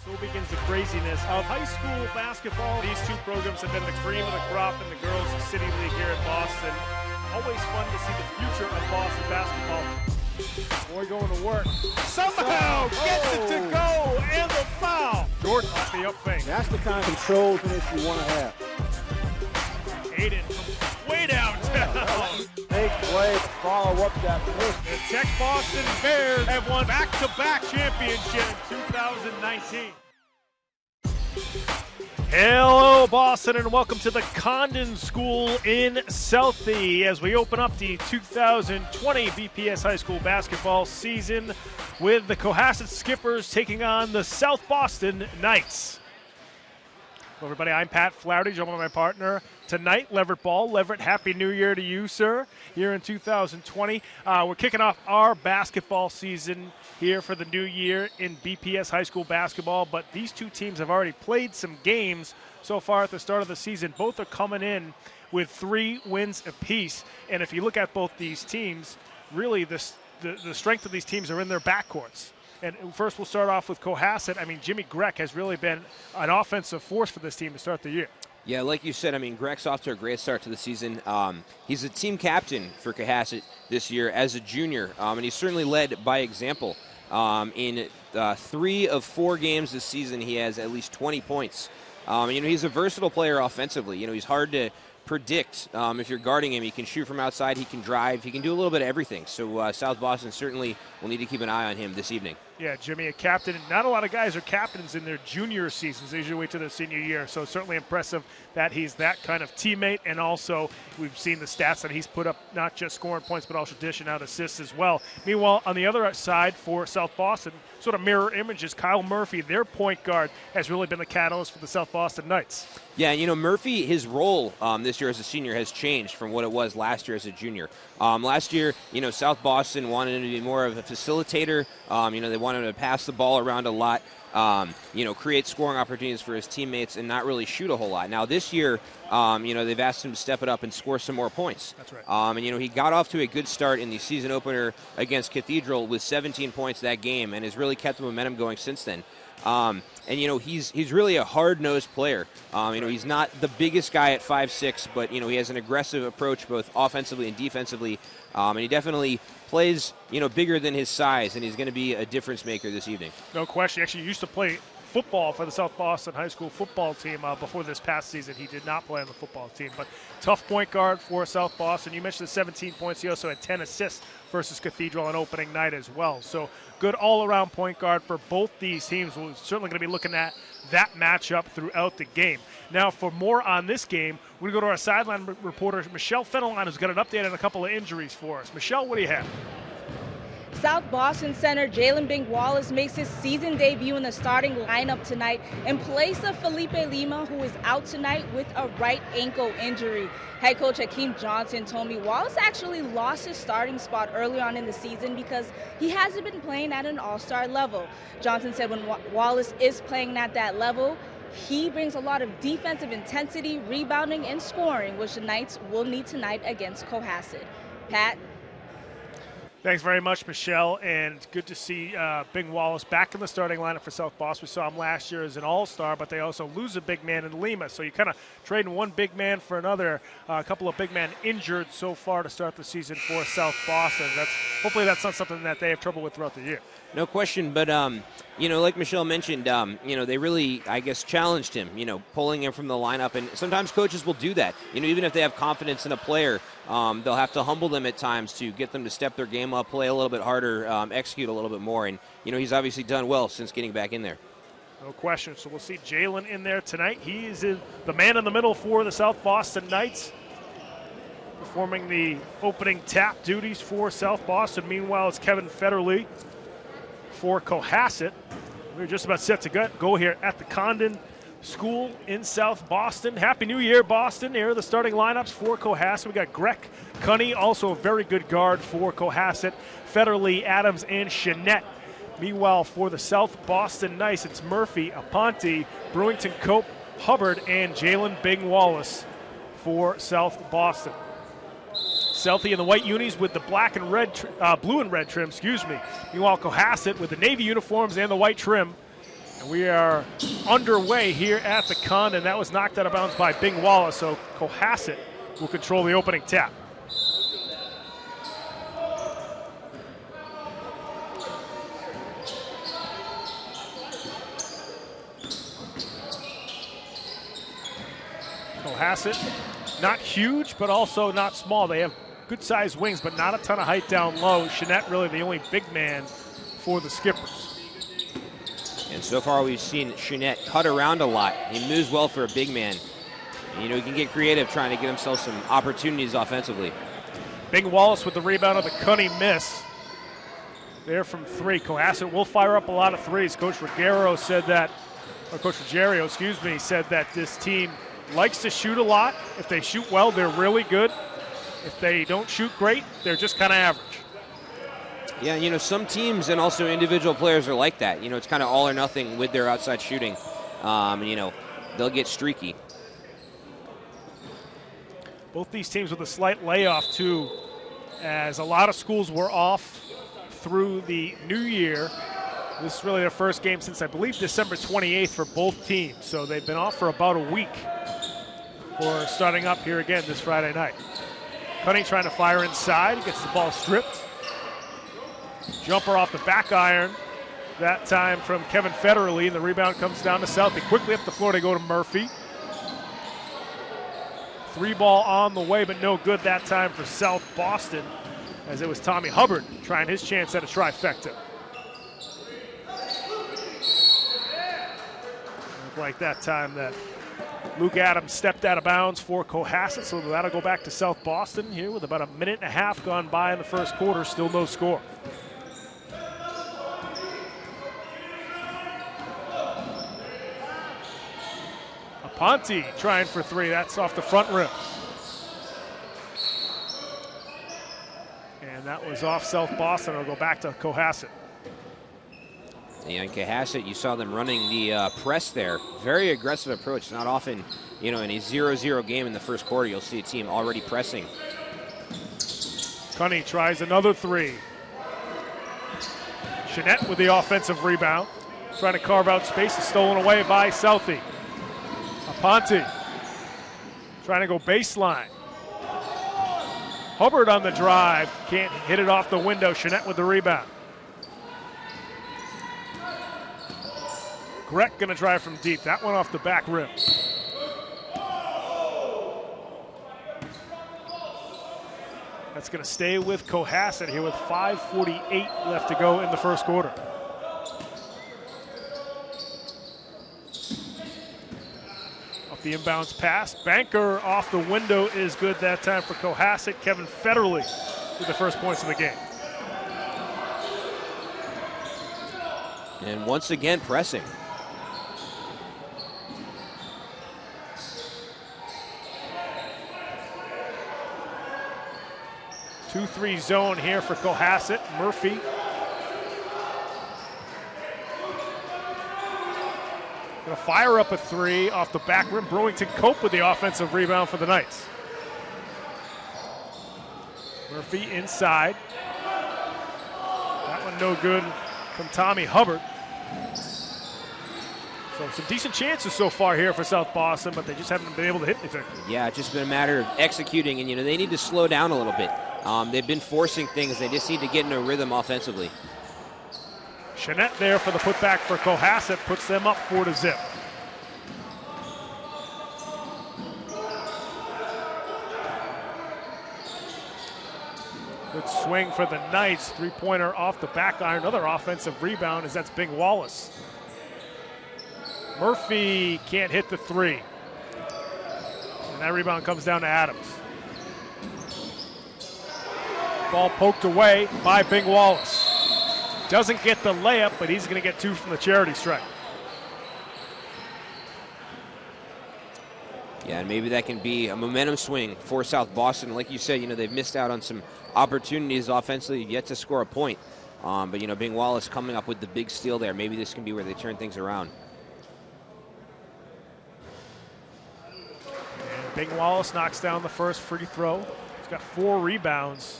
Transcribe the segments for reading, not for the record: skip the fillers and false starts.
So begins the craziness of high school basketball. These two programs have been the cream of the crop in the Girls City League here in Boston. Always fun to see the future of Boston basketball. Boy going to work. Somehow gets it to go, and the foul. Jordan off the up fake. That's the kind of control finish you want to have. Aiden from way downtown. Big play to follow up that miss. The Tech Boston Bears have won back-to-back championship in 2019. Hello, Boston, and welcome to the Condon School in Southie as we open up the 2020 BPS High School basketball season with the Cohasset Skippers taking on the South Boston Knights. Hello, everybody. I'm Pat Flaherty, joined by my partner tonight, Leverett Ball. Leverett, Happy New Year to you, sir, here in 2020. We're kicking off our basketball season here for the new year in BPS high school basketball, but these two teams have already played some games so far at the start of the season. Both are coming in with 3 wins apiece, and if you look at both these teams, really the strength of these teams are in their backcourts. And first we'll start off with Cohasset. I mean, Jimmy Grech has really been an offensive force for this team to start the year. Yeah, like you said, I mean, Grech's off to a great start to the season. He's a team captain for Cohasset this year as a junior, and he's certainly led by example. In 3 of 4 games this season, he has at least 20 points. He's a versatile player offensively. He's hard to predict if you're guarding him. He can shoot from outside, he can drive, he can do a little bit of everything. So South Boston certainly will need to keep an eye on him this evening. Yeah, Jimmy, a captain. Not a lot of guys are captains in their junior seasons. They usually wait to their senior year. So certainly impressive that he's that kind of teammate. And also we've seen the stats that he's put up, not just scoring points, but also dishing out assists as well. Meanwhile, on the other side for South Boston, sort of mirror images, Kyle Murphy, their point guard, has really been the catalyst for the South Boston Knights. Yeah, Murphy, his role this year as a senior has changed from what it was last year as a junior. Last year, South Boston wanted him to be more of a facilitator. They wanted him to pass the ball around a lot, create scoring opportunities for his teammates and not really shoot a whole lot. Now this year, they've asked him to step it up and score some more points. That's right. He got off to a good start in the season opener against Cathedral with 17 points that game and has really kept the momentum going since then. He's really a hard-nosed player. He's not the biggest guy at 5'6", but, he has an aggressive approach both offensively and defensively. And he definitely plays, bigger than his size, and he's going to be a difference maker this evening. No question. He actually used to play football for the South Boston High School football team before this past season. He did not play on the football team, but tough point guard for South Boston. You mentioned the 17 points. He also had 10 assists versus Cathedral on opening night as well. So good all-around point guard for both these teams. We're certainly going to be looking at that matchup throughout the game. Now, for more on this game, we're going to go to our sideline reporter, Michelle Fenelon, who's got an update on a couple of injuries for us. Michelle, what do you have? South Boston center Jalen Bing Wallace makes his season debut in the starting lineup tonight in place of Felipe Lima, who is out tonight with a right ankle injury. Head coach Hakeem Johnson told me Wallace actually lost his starting spot early on in the season because he hasn't been playing at an all-star level. Johnson said when Wallace is playing at that level, he brings a lot of defensive intensity, rebounding, and scoring, which the Knights will need tonight against Cohasset. Pat? Thanks very much, Michelle, and good to see Bing Wallace back in the starting lineup for South Boston. We saw him last year as an all-star, but they also lose a big man in Lima, so you kind of trading one big man for another. A couple of big men injured so far to start the season for South Boston. Hopefully that's not something that they have trouble with throughout the year. No question, but like Michelle mentioned, they really, I guess, challenged him, pulling him from the lineup, and sometimes coaches will do that. Even if they have confidence in a player, they'll have to humble them at times to get them to step their game up, play a little bit harder, execute a little bit more, and he's obviously done well since getting back in there. No question. So we'll see Jalen in there tonight. He is the man in the middle for the South Boston Knights, performing the opening tap duties for South Boston. Meanwhile, it's Kevin Federley for Cohasset. We're just about set to go here at the Condon School in South Boston. Happy New Year, Boston. Here are the starting lineups for Cohasset. We got Grech Cunny, also a very good guard for Cohasset. Federley, Adams, and Chanette. Meanwhile, for the South Boston Knights, it's Murphy, Aponte, Brewington, Cope, Hubbard, and Jalen Bing Wallace for South Boston. Southie in the white unis with the black and red, blue and red trim, Meanwhile, Cohasset with the navy uniforms and the white trim. And we are underway here at the Condon. That was knocked out of bounds by Bing Wallace, so Cohasset will control the opening tap. Cohasset, not huge, but also not small. They have good-sized wings, but not a ton of height down low. Jeanette really the only big man for the Skippers. And so far we've seen Jeanette cut around a lot. He moves well for a big man. And, he can get creative trying to get himself some opportunities offensively. Bing Wallace with the rebound of the cunning miss. There from three. Cohasset will fire up a lot of threes. Coach Ruggiero said that, or Coach Ruggiero, excuse me, said that this team likes to shoot a lot. If they shoot well, they're really good. If they don't shoot great, they're just kind of average. Yeah, some teams and also individual players are like that. It's kind of all or nothing with their outside shooting. They'll get streaky. Both these teams with a slight layoff, too, as a lot of schools were off through the new year. This is really their first game since, I believe, December 28th for both teams. So they've been off for about a week for starting up here again this Friday night. Cunning trying to fire inside. He gets the ball stripped. Jumper off the back iron. That time from Kevin Federerly, and the rebound comes down to Southie. Quickly up the floor, they go to Murphy. Three ball on the way, but no good that time for South Boston, as it was Tommy Hubbard trying his chance at a trifecta. Looked like that time that Luke Adams stepped out of bounds for Cohasset, so that'll go back to South Boston here with about a minute and a half gone by in the first quarter, still no score. Aponte trying for three, that's off the front rim. And that was off South Boston, it'll go back to Cohasset. Yeah, in Cohasset, you saw them running the press there. Very aggressive approach. Not often, in a 0-0 game in the first quarter, you'll see a team already pressing. Cunny tries another three. Jeanette with the offensive rebound. Trying to carve out space, is stolen away by Southie. Aponte trying to go baseline. Hubbard on the drive, can't hit it off the window. Jeanette with the rebound. Grech going to drive from deep. That one off the back rim. That's going to stay with Cohasset here with 5:48 left to go in the first quarter. Off the inbounds pass. Banker off the window is good that time for Cohasset. Kevin Federerly with the first points of the game. And once again, pressing. 2-3 zone here for Cohasset. Murphy. Gonna fire up a three off the back rim. Brewington Cope with the offensive rebound for the Knights. Murphy inside. That one no good from Tommy Hubbard. So some decent chances so far here for South Boston, but they just haven't been able to hit anything. Yeah, it's just been a matter of executing, and they need to slow down a little bit. They've been forcing things. They just need to get in a rhythm offensively. Jeanette there for the putback for Cohasset, puts them up 4-0. Good swing for the Knights. Three-pointer off the back iron. Another offensive rebound as that's Bing Wallace. Murphy can't hit the three. And that rebound comes down to Adams. Ball poked away by Bing Wallace. Doesn't get the layup, but he's going to get two from the charity stripe. Yeah, and maybe that can be a momentum swing for South Boston. Like you said, they've missed out on some opportunities offensively, yet to score a point. But Bing Wallace coming up with the big steal there. Maybe this can be where they turn things around. And Bing Wallace knocks down the first free throw. He's got 4 rebounds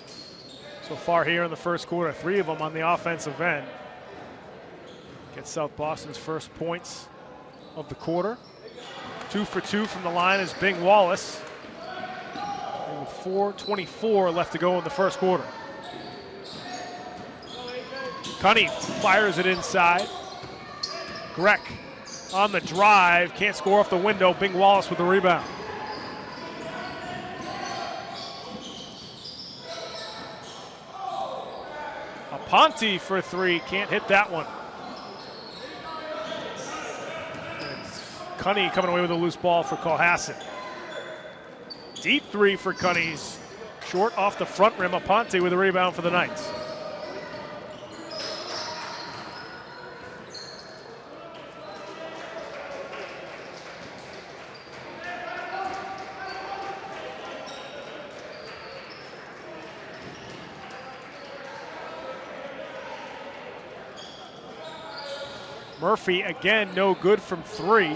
so far here in the first quarter, 3 of them on the offensive end. Gets South Boston's first points of the quarter. 2 for 2 from the line is Bing Wallace. And with 4:24 left to go in the first quarter. Cunny fires it inside. Grech on the drive, can't score off the window. Bing Wallace with the rebound. Aponte for 3, can't hit that one. Cunny coming away with a loose ball for Cohasset. Deep 3 for Cunny's short off the front rim. Aponte with a rebound for the Knights. Murphy again, no good from 3.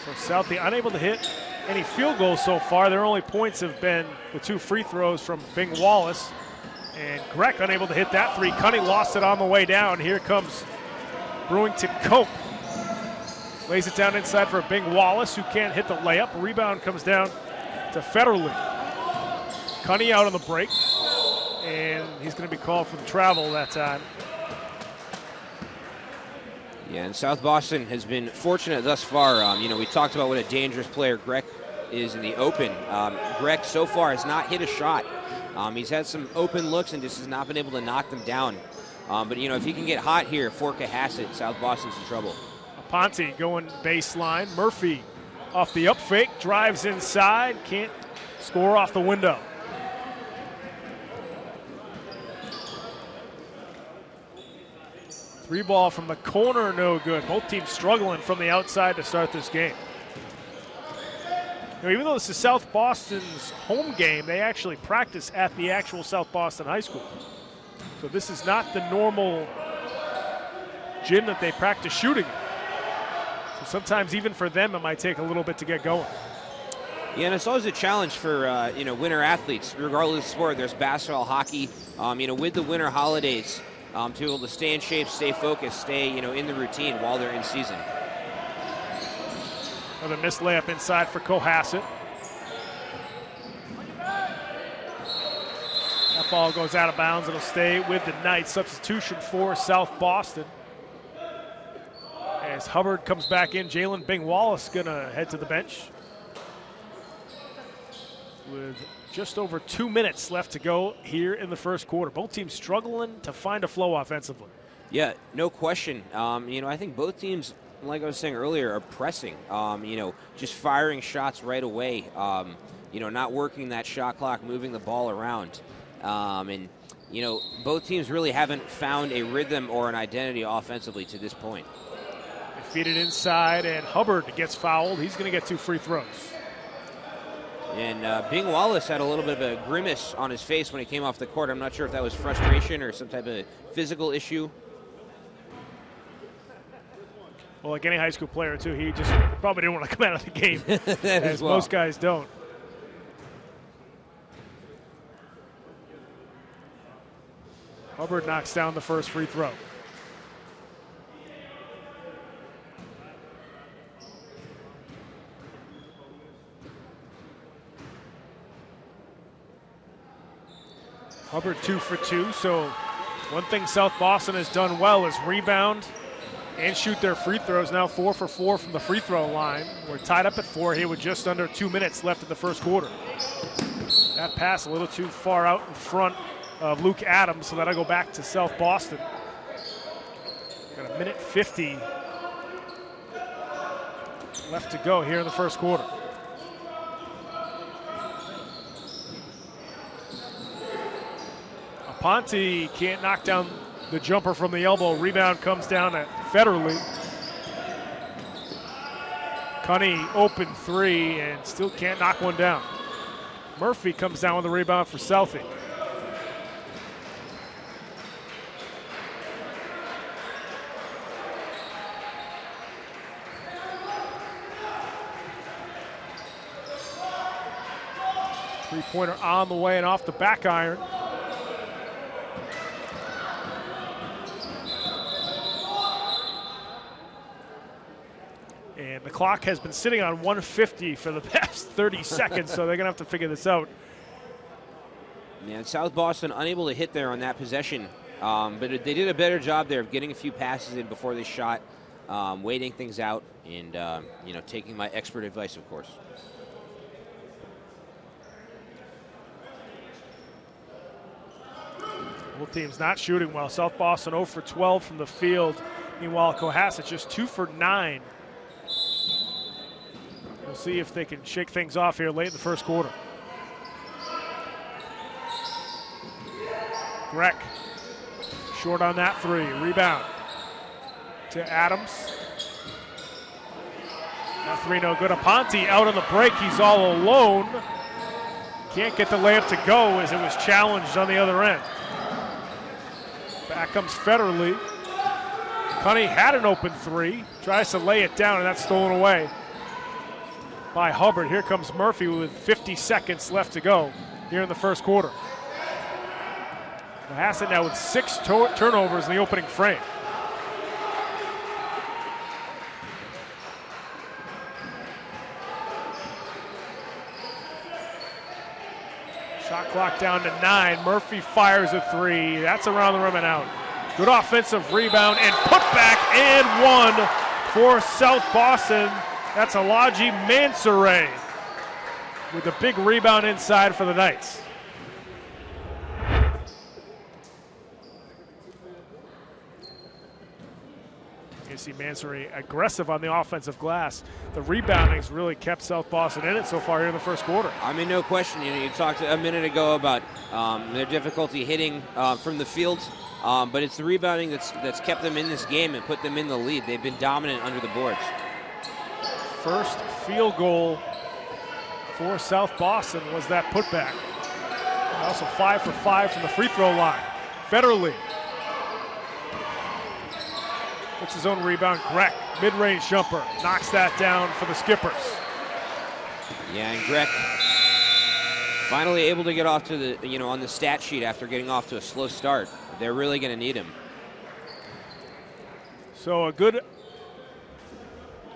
So Southie unable to hit any field goals so far. Their only points have been the 2 free throws from Bing Wallace. And Grech unable to hit that 3. Cunny lost it on the way down. Here comes Brewington Cope. Lays it down inside for Bing Wallace, who can't hit the layup. Rebound comes down to Federle. Cunny out on the break. And he's going to be called for the travel that time. Yeah, and South Boston has been fortunate thus far. We talked about what a dangerous player Grech is in the open. Grech so far has not hit a shot. He's had some open looks and just has not been able to knock them down. But if he can get hot here for Cohasset, South Boston's in trouble. Aponte going baseline. Murphy off the up fake, drives inside, can't score off the window. Three ball from the corner, no good. Both teams struggling from the outside to start this game. Even though this is South Boston's home game, they actually practice at the actual South Boston High School. So this is not the normal gym that they practice shooting in. So sometimes even for them, it might take a little bit to get going. Yeah, and it's always a challenge for winter athletes, regardless of sport. There's basketball, hockey. With the winter holidays, to be able to stay in shape, stay focused, stay in the routine while they're in season. Another missed layup inside for Cohasset. That ball goes out of bounds. It'll stay with the Knights. Substitution for South Boston. As Hubbard comes back in, Jalen Bing Wallace gonna head to the bench. With just over 2 minutes left to go here in the first quarter. Both teams struggling to find a flow offensively. Yeah, no question. I think both teams, like I was saying earlier, are pressing. Just firing shots right away. Not working that shot clock, moving the ball around. Both teams really haven't found a rhythm or an identity offensively to this point. They feed it inside, and Hubbard gets fouled. He's going to get 2 free throws. And Bing Wallace had a little bit of a grimace on his face when he came off the court. I'm not sure if that was frustration or some type of physical issue. Well, like any high school player, too, he just probably didn't want to come out of the game, as well. Most guys don't. Hubbard knocks down the first free throw. Hubbard 2 for 2, so one thing South Boston has done well is rebound and shoot their free throws. Now 4 for 4 from the free throw line. We're tied up at 4 here with just under 2 minutes left in the first quarter. That pass a little too far out in front of Luke Adams, so that'll go back to South Boston. Got a minute 50 left to go here in the first quarter. Aponte can't knock down the jumper from the elbow. Rebound comes down at Federle. Cunny open 3 and still can't knock one down. Murphy comes down with the rebound for Southie. Three-pointer on the way and off the back iron. clock has been sitting on 150 for the past 30 seconds, so they're going to have to figure this out. Yeah, and South Boston unable to hit there on that possession, but they did a better job there of getting a few passes in before they shot, waiting things out, and taking my expert advice, of course. Both teams not shooting well. South Boston 0 for 12 from the field. Meanwhile, Cohasset just 2 for 9. We'll see if they can shake things off here late in the first quarter. Grech, short on that three. Rebound to Adams. That three no good. Aponte out on the break. He's all alone. Can't get the layup to go as it was challenged on the other end. Back comes Federley. Cunny had an open three. Tries to lay it down, and that's stolen away by Hubbard. Here comes Murphy with 50 seconds left to go here in the first quarter. Cohasset now with 6 turnovers in the opening frame. Shot clock down to 9. Murphy fires a three. That's around the rim and out. Good offensive rebound and putback and one for South Boston. That's Alaji Mansoure with a big rebound inside for the Knights. You see Mansoure aggressive on the offensive glass. The rebounding's really kept South Boston in it so far here in the first quarter. I mean, no question. You talked a minute ago about their difficulty hitting from the field, but it's the rebounding that's kept them in this game and put them in the lead. They've been dominant under the boards. First field goal for South Boston was that putback. Also 5 for 5 from the free throw line. Federley gets his own rebound. Grech, mid-range jumper, knocks that down for the Skippers. Yeah, and Grech finally able to get off to the, on the stat sheet after getting off to a slow start. They're really going to need him. So a good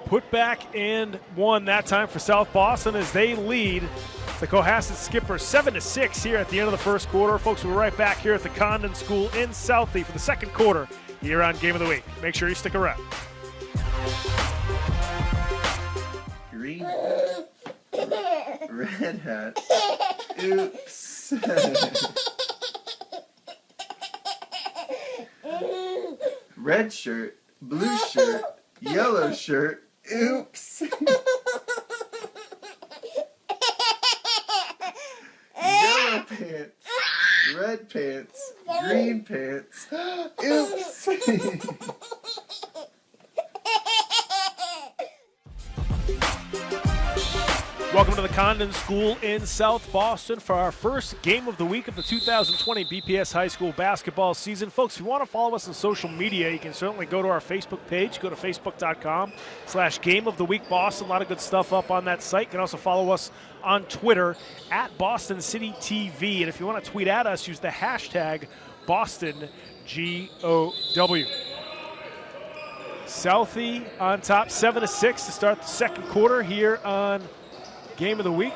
putback and one that time for South Boston as they lead the Cohasset Skippers 7-6 here at the end of the first quarter. Folks, we'll be right back here at the Condon School in Southie for the second quarter here on Game of the Week. Make sure you stick around. Green hat. Red hat. Oops. Red shirt. Blue shirt. Yellow shirt. Oops. Yellow pants. Red pants. Green pants. Oops. Welcome to the Condon School in South Boston for our first game of the week of the 2020 BPS High School basketball season. Folks, if you want to follow us on social media, you can certainly go to our Facebook page. Go to facebook.com/Game of the Week Boston. A lot of good stuff up on that site. You can also follow us on Twitter at Boston City TV. And if you want to tweet at us, use the hashtag BostonGOW. Southie on top 7-6 to start the second quarter here on Game of the Week.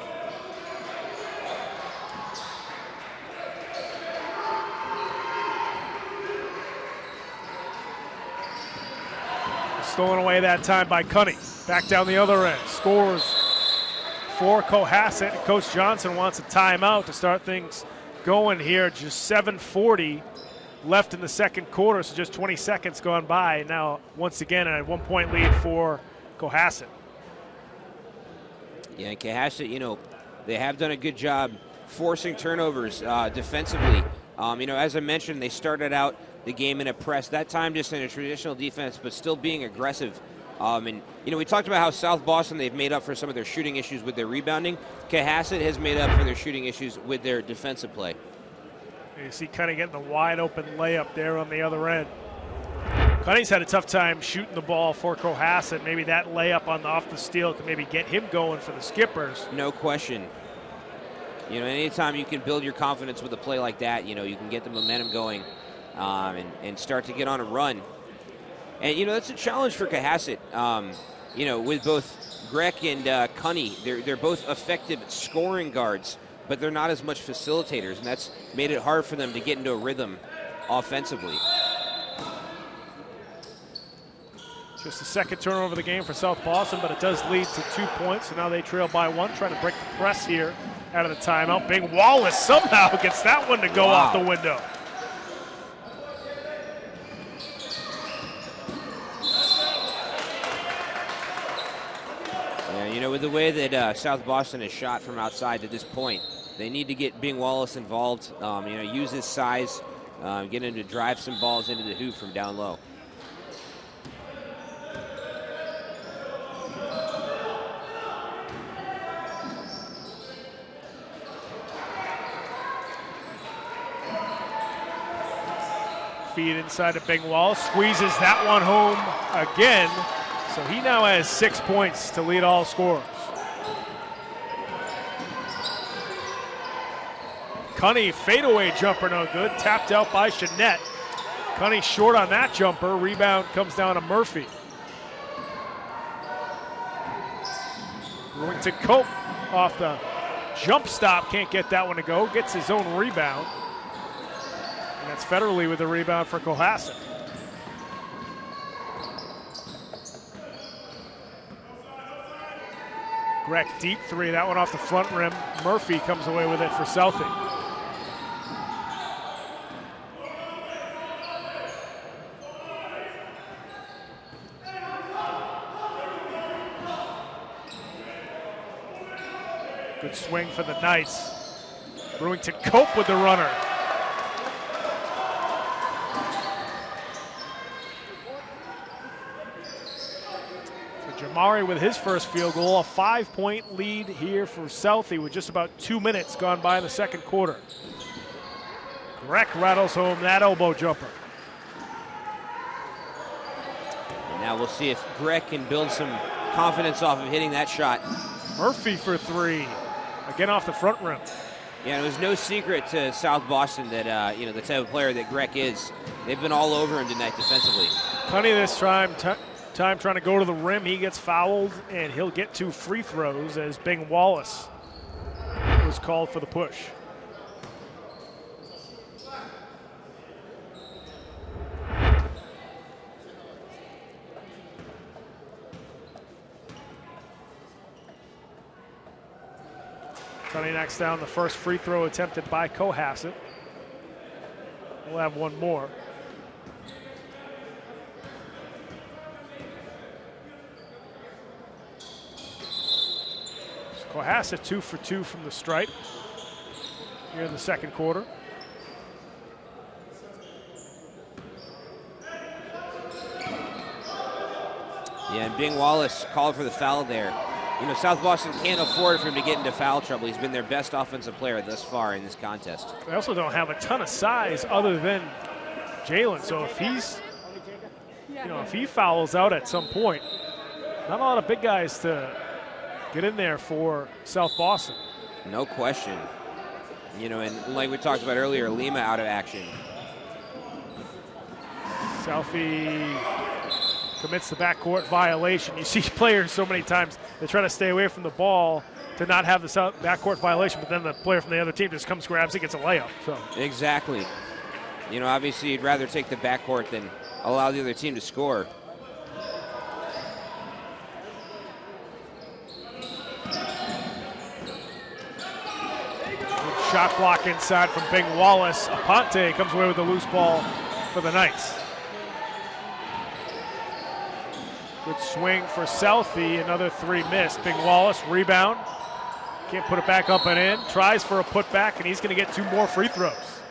Stolen away that time by Cunny. Back down the other end. Scores for Cohasset. Coach Johnson wants a timeout to start things going here. Just 7:40 left in the second quarter, so just 20 seconds gone by. Now, once again, a 1-point lead for Cohasset. Yeah, and Cohasset, they have done a good job forcing turnovers defensively. As I mentioned, they started out the game in a press, that time just in a traditional defense, but still being aggressive. We talked about how South Boston, they've made up for some of their shooting issues with their rebounding. Cohasset has made up for their shooting issues with their defensive play. You see Cunny getting the wide open layup there on the other end. Cunny's had a tough time shooting the ball for Cohasset. Maybe that layup off the steal can maybe get him going for the Skippers. No question. Anytime you can build your confidence with a play like that, you can get the momentum going and start to get on a run. And, that's a challenge for Cohasset. with both Grech and Cunny, they're both effective scoring guards, but they're not as much facilitators, and that's made it hard for them to get into a rhythm offensively. Just the second turnover of the game for South Boston, but it does lead to 2 points, so now they trail by 1, trying to break the press here out of the timeout. Bing Wallace somehow gets that one to go off the window. Yeah, with the way that South Boston has shot from outside to this point, they need to get Bing Wallace involved, use his size, get him to drive some balls into the hoop from down low. Feed inside to Bing Wallace, squeezes that one home again. So he now has 6 points to lead all scorers. Cunny, fadeaway jumper, no good. Tapped out by Jeanette. Cunny short on that jumper. Rebound comes down to Murphy. Going to Cope off the jump stop. Can't get that one to go. Gets his own rebound. And that's Federley with the rebound for Cohasset. Grech deep three, that one off the front rim. Murphy comes away with it for Southie. Good swing for the Knights. Brewington Cope with the runner. Jamari with his first field goal, a 5-point lead here for Southie with just about 2 minutes gone by in the second quarter. Grech rattles home that elbow jumper. And now we'll see if Grech can build some confidence off of hitting that shot. Murphy for 3, again off the front rim. Yeah, it was no secret to South Boston that, the type of player that Grech is. They've been all over him tonight defensively. Cunny this time trying to go to the rim. He gets fouled, and he'll get 2 free throws as Bing Wallace was called for the push. Cunny knocks down the first free throw attempted by Cohasset. We'll have one more. Cohasset 2 for 2 from the stripe here in the second quarter. Yeah, and Bing Wallace called for the foul there. South Boston can't afford for him to get into foul trouble. He's been their best offensive player thus far in this contest. They also don't have a ton of size other than Jalen, so if if he fouls out at some point, not a lot of big guys to get in there for South Boston. No question. And like we talked about earlier, Lima out of action. Southie commits the backcourt violation. You see players so many times, they try to stay away from the ball to not have the backcourt violation, but then the player from the other team just comes, grabs it, gets a layup. So exactly. Obviously you'd rather take the backcourt than allow the other team to score. Shot block inside from Bing Wallace. Aponte comes away with the loose ball for the Knights. Good swing for Southie. Another 3 missed. Bing Wallace, rebound. Can't put it back up and in. Tries for a putback, and he's going to get 2 more free throws.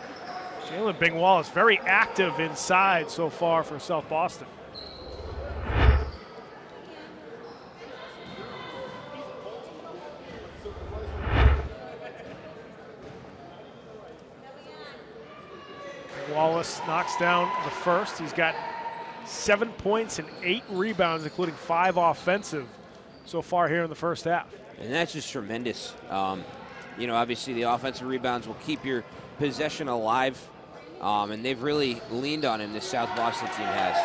Jalen Bing Wallace, very active inside so far for South Boston. Wallace knocks down the first. He's got 7 points and 8 rebounds, including 5 offensive so far here in the first half. And that's just tremendous. Obviously the offensive rebounds will keep your possession alive, and they've really leaned on him, this South Boston team has.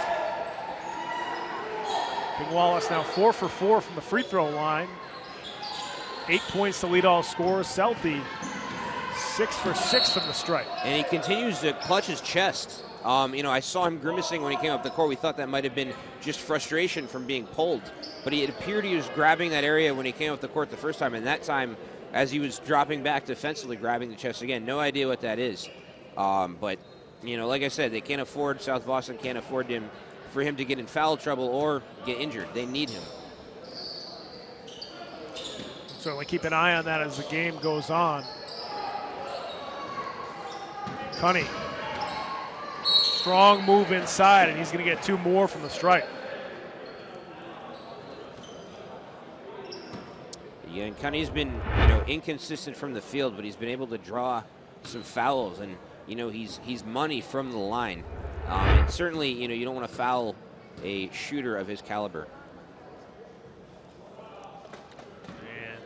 Bing Wallace now 4 for 4 from the free throw line. 8 points to lead all scorers. Southie 6 for 6 from the stripe. And he continues to clutch his chest. I saw him grimacing when he came up the court. We thought that might have been just frustration from being pulled. But it appeared he was grabbing that area when he came up the court the first time. And that time, as he was dropping back defensively, grabbing the chest again. No idea what that is. But, like I said, they can't afford, South Boston can't afford for him to get in foul trouble or get injured. They need him. Certainly keep an eye on that as the game goes on. Cunny. Strong move inside, and he's going to get 2 more from the stripe. Yeah, and Cunny's been, inconsistent from the field, but he's been able to draw some fouls, and he's money from the line. And certainly, you don't want to foul a shooter of his caliber. And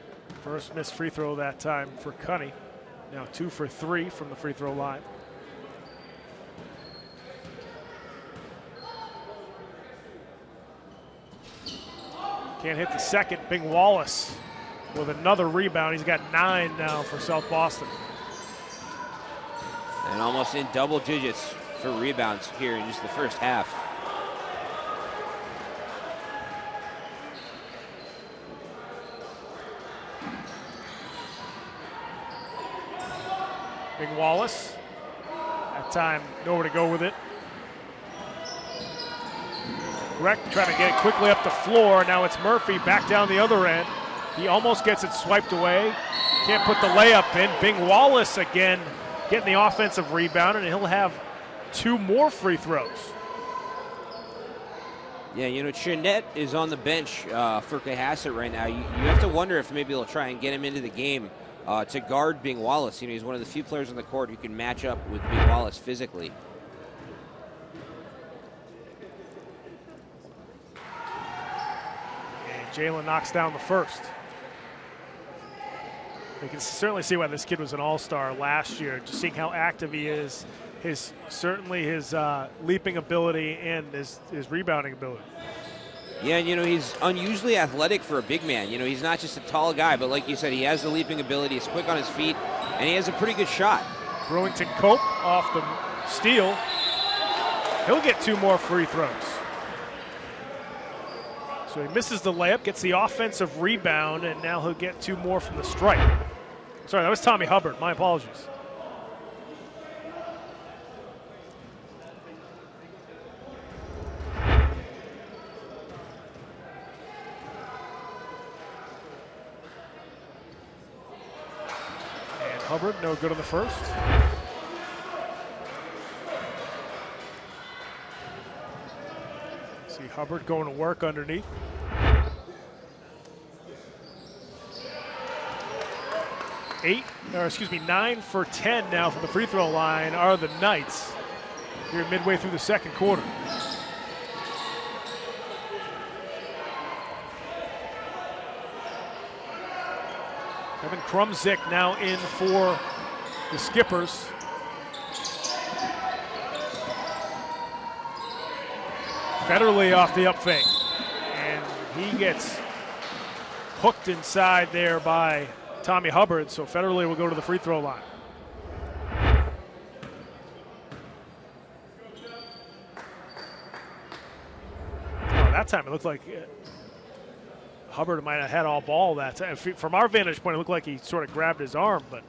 first missed free throw that time for Cunny. Now 2 for 3 from the free throw line. Can't hit the second. Bing Wallace with another rebound. He's got 9 now for South Boston. And almost in double digits for rebounds here in just the first half. Bing Wallace. That time, nowhere to go with it. Grech trying to get it quickly up the floor. Now it's Murphy back down the other end. He almost gets it swiped away. Can't put the layup in. Bing Wallace again getting the offensive rebound, and he'll have 2 more free throws. Yeah, Chinette is on the bench for Cohasset right now. You have to wonder if maybe they'll try and get him into the game to guard Bing Wallace. He's one of the few players on the court who can match up with Bing Wallace physically. Jalen knocks down the first. You can certainly see why this kid was an all-star last year. Just seeing how active he is, his leaping ability and his rebounding ability. Yeah, he's unusually athletic for a big man. He's not just a tall guy, but like you said, he has the leaping ability. He's quick on his feet, and he has a pretty good shot. Brewington Cope off the steal. He'll get 2 more free throws. So he misses the layup, gets the offensive rebound, and now he'll get 2 more from the stripe. Sorry, that was Tommy Hubbard. My apologies. And Hubbard, no good on the first. See Hubbard going to work underneath. 9 for 10 now from the free throw line are the Knights here midway through the second quarter. Kevin Krumzik now in for the Skippers. Federley off the up fake, and he gets hooked inside there by Tommy Hubbard, so Federley will go to the free throw line. That time it looked like Hubbard might have had all ball that time. From our vantage point, it looked like he sort of grabbed his arm, but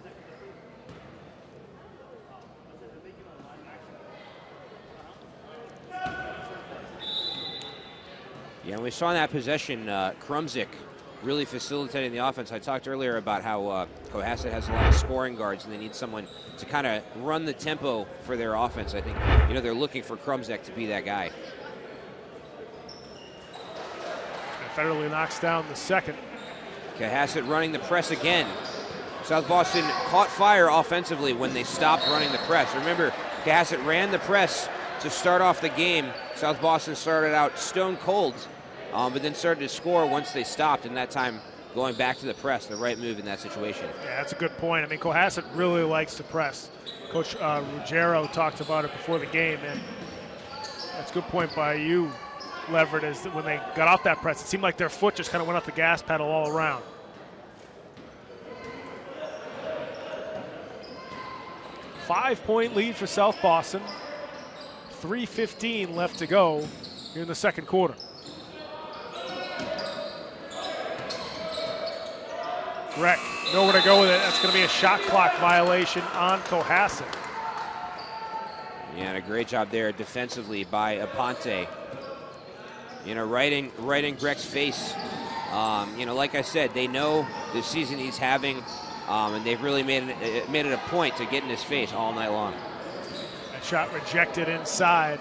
yeah, we saw in that possession Krumzik really facilitating the offense. I talked earlier about how Cohasset has a lot of scoring guards, and they need someone to kind of run the tempo for their offense. I think they're looking for Krumzik to be that guy. And Federley knocks down the second. Cohasset running the press again. South Boston caught fire offensively when they stopped running the press. Remember, Cohasset ran the press to start off the game. South Boston started out stone cold, but then started to score once they stopped, and that time going back to the press, the right move in that situation. Yeah, that's a good point. I mean, Cohasset really likes to press. Coach Ruggiero talked about it before the game, and that's a good point by you, levered as when they got off that press. It seemed like their foot just kind of went off the gas pedal all around. Five-point lead for South Boston. 3:15 left to go here in the second quarter. Grech, nowhere to go with it. That's going to be a shot clock violation on Cohasset. Yeah, and a great job there defensively by Aponte. You know, right in Grech's face. You know, like I said, they know the season he's having, and they've really made it a point to get in his face all night long. That shot rejected inside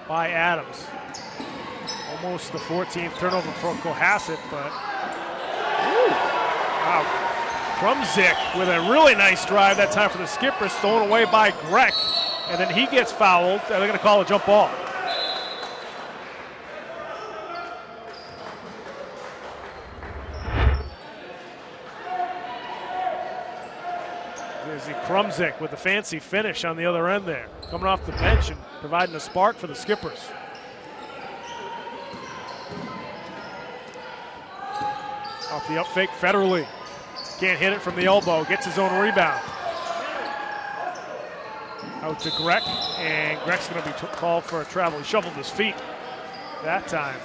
by Adams. Almost the 14th turnover for Cohasset, but wow. Krumzik with a really nice drive that time for the Skippers, stolen away by Grech, and then he gets fouled. They're going to call a jump ball. There's the Krumzik with the fancy finish on the other end there, coming off the bench and providing a spark for the Skippers. Off the up fake, Federally. Can't hit it from the elbow, gets his own rebound. Out to Grech, and Grech's going to be called for a travel. He shuffled his feet that time.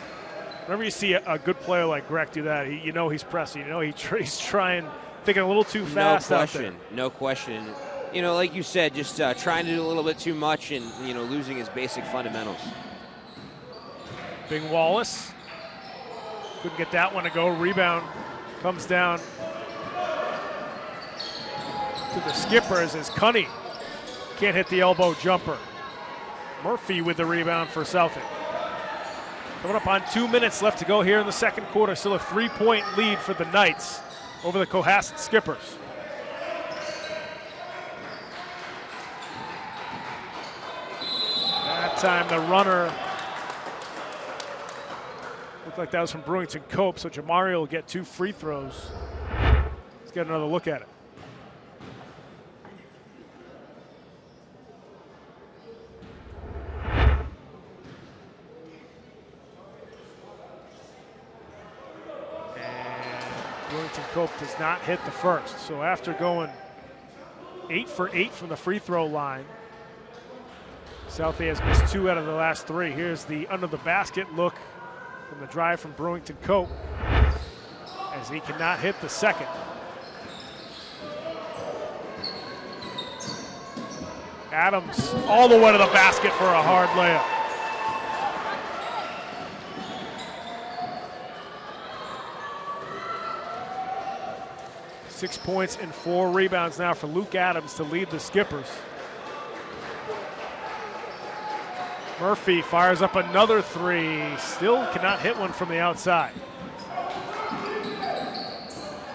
Whenever you see a good player like Grech do that, you know he's pressing. You know he's trying, thinking a little too fast out there. No question. You know, like you said, just trying to do a little bit too much and, you know, losing his basic fundamentals. Big Wallace. Couldn't get that one to go. Rebound comes down to the Skippers as Cunny can't hit the elbow jumper. Murphy with the rebound for Southie. Coming up on 2 minutes left to go here in the second quarter. Still a 3-point lead for the Knights over the Cohasset Skippers. That time the runner looked like that was from Brewington Cope, so Jamario will get 2 free throws. Let's get another look at it. Brewington Cope does not hit the first. So after going 8 for 8 from the free throw line, Southie has missed 2 out of the last 3. Here's the under the basket look from the drive from Brewington Cope as he cannot hit the second. Adams all the way to the basket for a hard layup. Six points and 4 rebounds now for Luke Adams to lead the Skippers. Murphy fires up another 3. Still cannot hit one from the outside.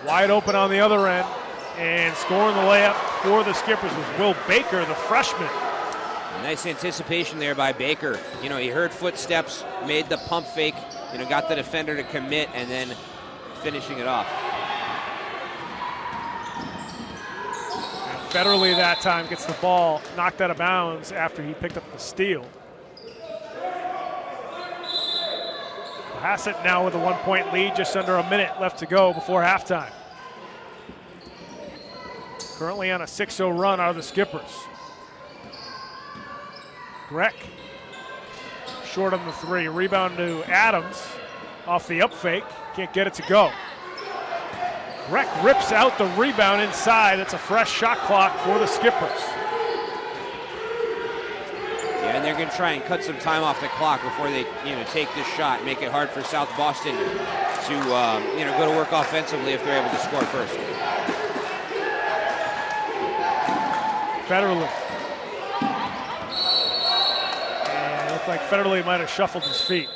Wide open on the other end, and scoring the layup for the Skippers was Will Baker, the freshman. Nice anticipation there by Baker. You know, he heard footsteps, made the pump fake, you know, got the defender to commit, and then finishing it off. Federally that time gets the ball knocked out of bounds after he picked up the steal. Cohasset now with a 1-point lead, just under a minute left to go before halftime. Currently on a 6-0 run out of the Skippers. Grech short on the 3. Rebound to Adams off the up fake. Can't get it to go. Grech rips out the rebound inside. It's a fresh shot clock for the Skippers. Yeah, and they're going to try and cut some time off the clock before they, you know, take this shot, make it hard for South Boston to, you know, go to work offensively if they're able to score first. Federally. And it looked like Federally might have shuffled his feet.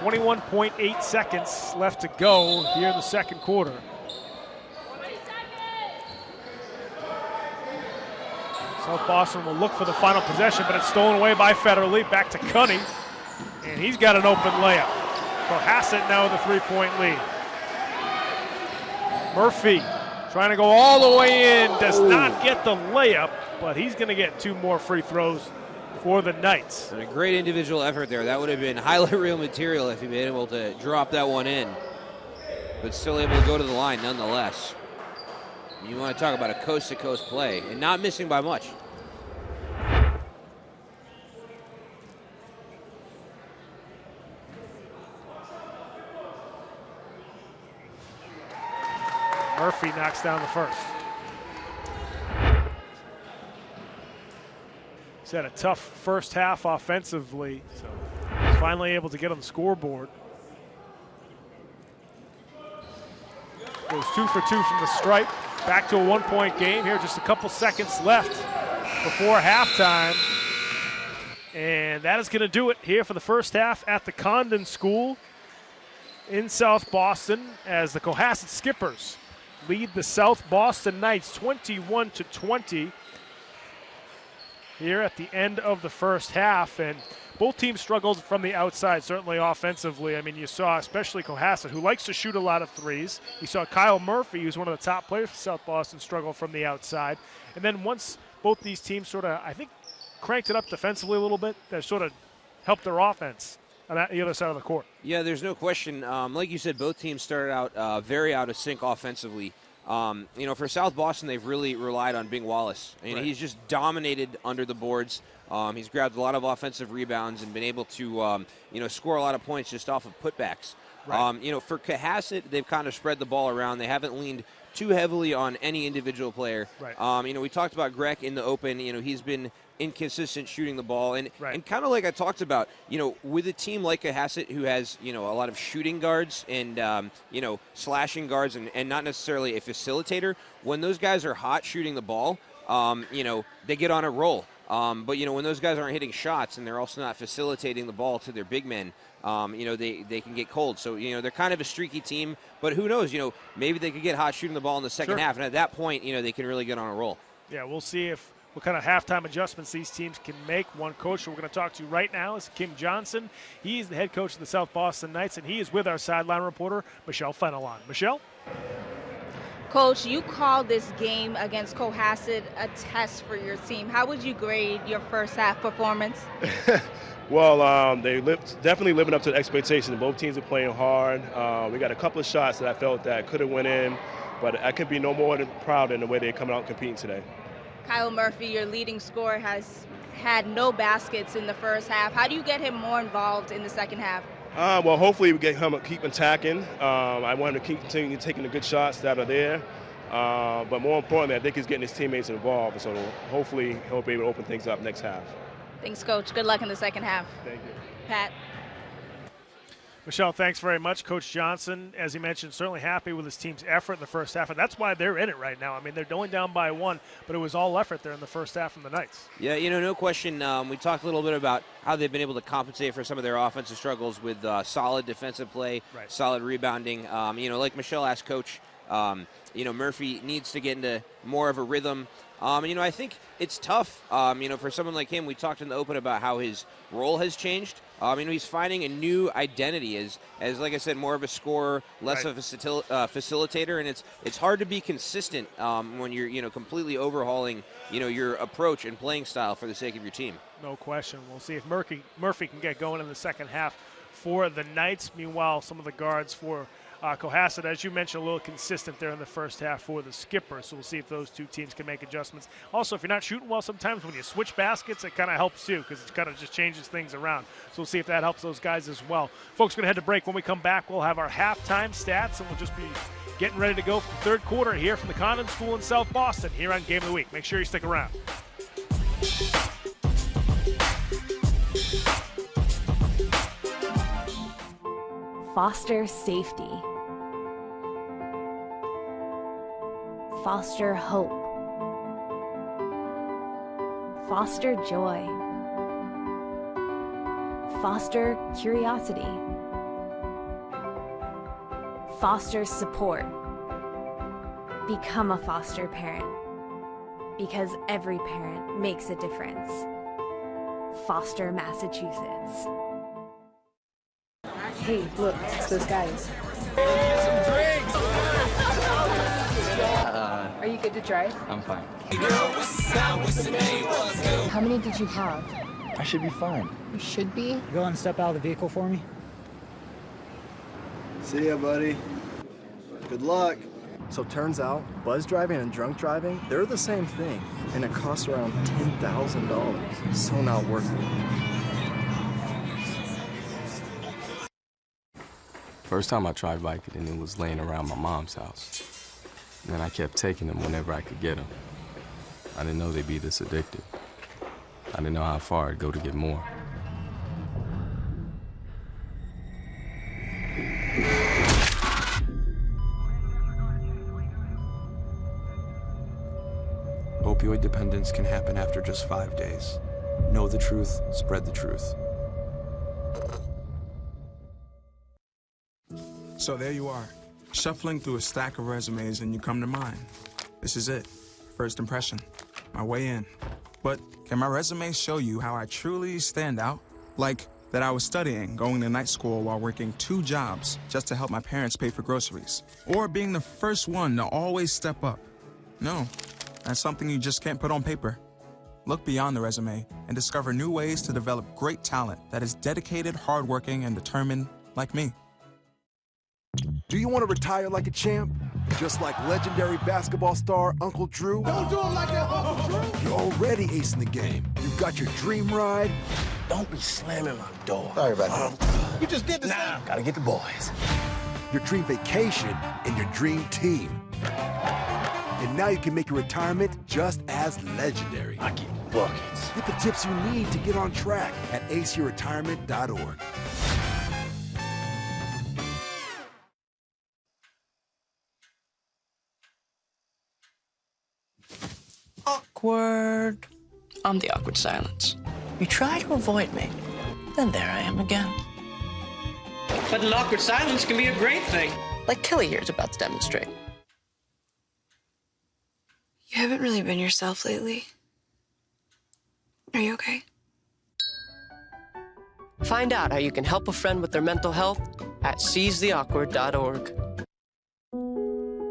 21.8 seconds left to go here in the second quarter. South Boston will look for the final possession, but it's stolen away by Federally. Back to Cunny, and he's got an open layup. Cohasset now with a 3-point lead. Murphy trying to go all the way in, does not get the layup, but he's going to get 2 more free throws for the Knights. And a great individual effort there. That would have been highlight reel material if he'd been able to drop that one in. But still able to go to the line nonetheless. You want to talk about a coast-to-coast play and not missing by much. Murphy knocks down the first. He's had a tough first half offensively, so he's finally able to get on the scoreboard. Goes 2 for 2 from the stripe. Back to a 1-point game here. Just a couple seconds left before halftime. And that is going to do it here for the first half at the Condon School in South Boston as the Cohasset Skippers lead the South Boston Knights 21-20 here at the end of the first half. And both teams struggled from the outside, certainly offensively. I mean, you saw especially Cohasset, who likes to shoot a lot of threes. You saw Kyle Murphy, who's one of the top players for South Boston, struggle from the outside. And then once both these teams sort of, I think, cranked it up defensively a little bit, that sort of helped their offense on the other side of the court. Yeah, there's no question. Like you said, both teams started out very out of sync offensively. For South Boston, they've really relied on Bing Wallace. And right. He's just dominated under the boards. He's grabbed a lot of offensive rebounds and been able to, score a lot of points just off of putbacks. Right. For Cohasset, they've kind of spread the ball around. They haven't leaned too heavily on any individual player. Right. We talked about Greg in the open. He's been inconsistent shooting the ball. And kind of like I talked about, with a team like Cohasset who has, a lot of shooting guards and, slashing guards and not necessarily a facilitator, when those guys are hot shooting the ball, they get on a roll. But when those guys aren't hitting shots and they're also not facilitating the ball to their big men, they can get cold. So, they're kind of a streaky team, but who knows, maybe they could get hot shooting the ball in the second half. And at that point, they can really get on a roll. Yeah, we'll see what kind of halftime adjustments these teams can make. One coach we're going to talk to right now is Kim Johnson. He's the head coach of the South Boston Knights, and he is with our sideline reporter, Michelle Fenelon. Michelle? Coach, you called this game against Cohasset a test for your team. How would you grade your first half performance? Well, they definitely living up to the expectations. Both teams are playing hard. We got a couple of shots that I felt that could have went in, but I could be no more than proud in the way they're coming out and competing today. Kyle Murphy, your leading scorer, has had no baskets in the first half. How do you get him more involved in the second half? Well, hopefully we get him to keep attacking. I want him to continue taking the good shots that are there. But more importantly, I think he's getting his teammates involved. So hopefully he'll be able to open things up next half. Thanks, Coach. Good luck in the second half. Thank you. Pat? Michelle, thanks very much. Coach Johnson, as he mentioned, certainly happy with his team's effort in the first half, and that's why they're in it right now. I mean, they're only down by 1, but it was all effort there in the first half from the Knights. Yeah, no question. We talked a little bit about how they've been able to compensate for some of their offensive struggles with solid defensive play, solid rebounding. Like Michelle asked Coach, Murphy needs to get into more of a rhythm. I think it's tough, for someone like him. We talked in the open about how his role has changed. He's finding a new identity as like I said, more of a scorer, less of a facilitator, and it's hard to be consistent when you're, completely overhauling, your approach and playing style for the sake of your team. No question. We'll see if Murphy can get going in the second half for the Knights. Meanwhile, some of the guards for Cohasset, as you mentioned, a little consistent there in the first half for the Skippers. So we'll see if those two teams can make adjustments. Also, if you're not shooting well, sometimes when you switch baskets, it kind of helps too because it kind of just changes things around. So we'll see if that helps those guys as well. Folks, we're going to head to break. When we come back, we'll have our halftime stats, and we'll just be getting ready to go for the third quarter here from the Condon School in South Boston here on Game of the Week. Make sure you stick around. Foster safety. Foster hope. Foster joy. Foster curiosity. Foster support. Become a foster parent, because every parent makes a difference. Foster, Massachusetts. Hey, look, it's those guys. Are you good to drive? I'm fine. How many did you have? I should be fine. You should be. Go and step out of the vehicle for me. See ya, buddy. Good luck. So turns out, buzz driving and drunk driving, they're the same thing, and it costs around $10,000. So not worth it. First time I tried biking, and it was laying around my mom's house. And then I kept taking them whenever I could get them. I didn't know they'd be this addictive. I didn't know how far I'd go to get more. Opioid dependence can happen after just 5 days. Know the truth, spread the truth. So there you are, shuffling through a stack of resumes and you come to mine. This is it, first impression, my way in. But can my resume show you how I truly stand out? Like that I was studying, going to night school while working 2 jobs just to help my parents pay for groceries. Or being the first one to always step up. No, that's something you just can't put on paper. Look beyond the resume and discover new ways to develop great talent that is dedicated, hardworking, and determined like me. Do you want to retire like a champ? Just like legendary basketball star Uncle Drew? Don't do it like that, Uncle Drew! You're already acing the game. You've got your dream ride. Don't be slamming my door. Sorry about that. You just did the same. Gotta get the boys. Your dream vacation and your dream team. And now you can make your retirement just as legendary. I get buckets. Get the tips you need to get on track at aceyourretirement.org. Awkward. I'm the awkward silence. You try to avoid me, then there I am again. But an awkward silence can be a great thing. Like Kelly here is about to demonstrate. You haven't really been yourself lately. Are you okay? Find out how you can help a friend with their mental health at seizetheawkward.org.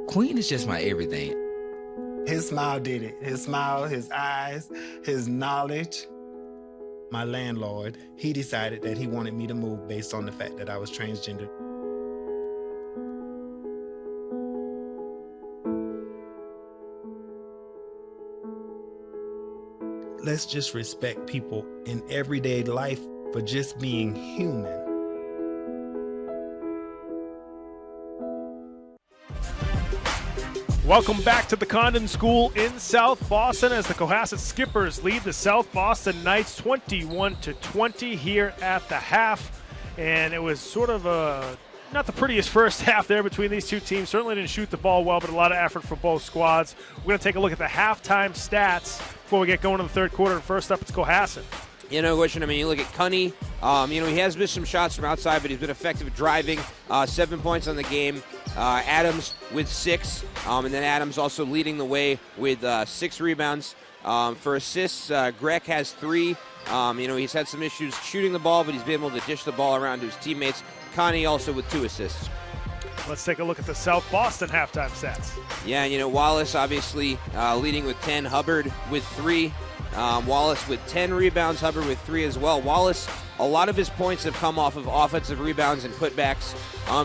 Queen is just my everything. His smile did it. His smile, his eyes, his knowledge. My landlord, he decided that he wanted me to move based on the fact that I was transgender. Let's just respect people in everyday life for just being human. Welcome back to the Condon School in South Boston as the Cohasset Skippers lead the South Boston Knights 21-20 here at the half. And it was sort of not the prettiest first half there between these two teams. Certainly didn't shoot the ball well, but a lot of effort for both squads. We're going to take a look at the halftime stats before we get going in the third quarter. And first up, it's Cohasset. You know, question, I mean, you look at Cunny, he has missed some shots from outside, but he's been effective at driving, 7 points on the game. Adams with 6, and then Adams also leading the way with 6 rebounds. For assists, Greg has 3. He's had some issues shooting the ball, but he's been able to dish the ball around to his teammates. Connie also with 2 assists. Let's take a look at the South Boston halftime stats. Yeah, Wallace obviously leading with 10, Hubbard with 3. Wallace with 10 rebounds, Hubbard with 3 as well. Wallace, a lot of his points have come off of offensive rebounds and putbacks.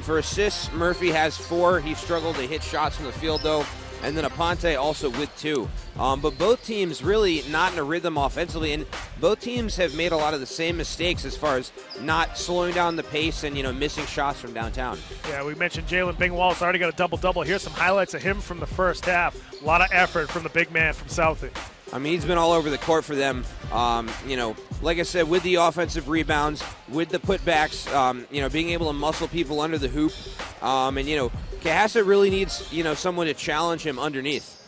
For assists, Murphy has 4. He struggled to hit shots from the field, though. And then Aponte also with 2. But both teams really not in a rhythm offensively, and both teams have made a lot of the same mistakes as far as not slowing down the pace and, missing shots from downtown. Yeah, we mentioned Jalen Bing-Wallace already got a double-double. Here's some highlights of him from the first half. A lot of effort from the big man from Southie. I mean, he's been all over the court for them. Like I said, with the offensive rebounds, with the putbacks, being able to muscle people under the hoop. Cohasset really needs, someone to challenge him underneath.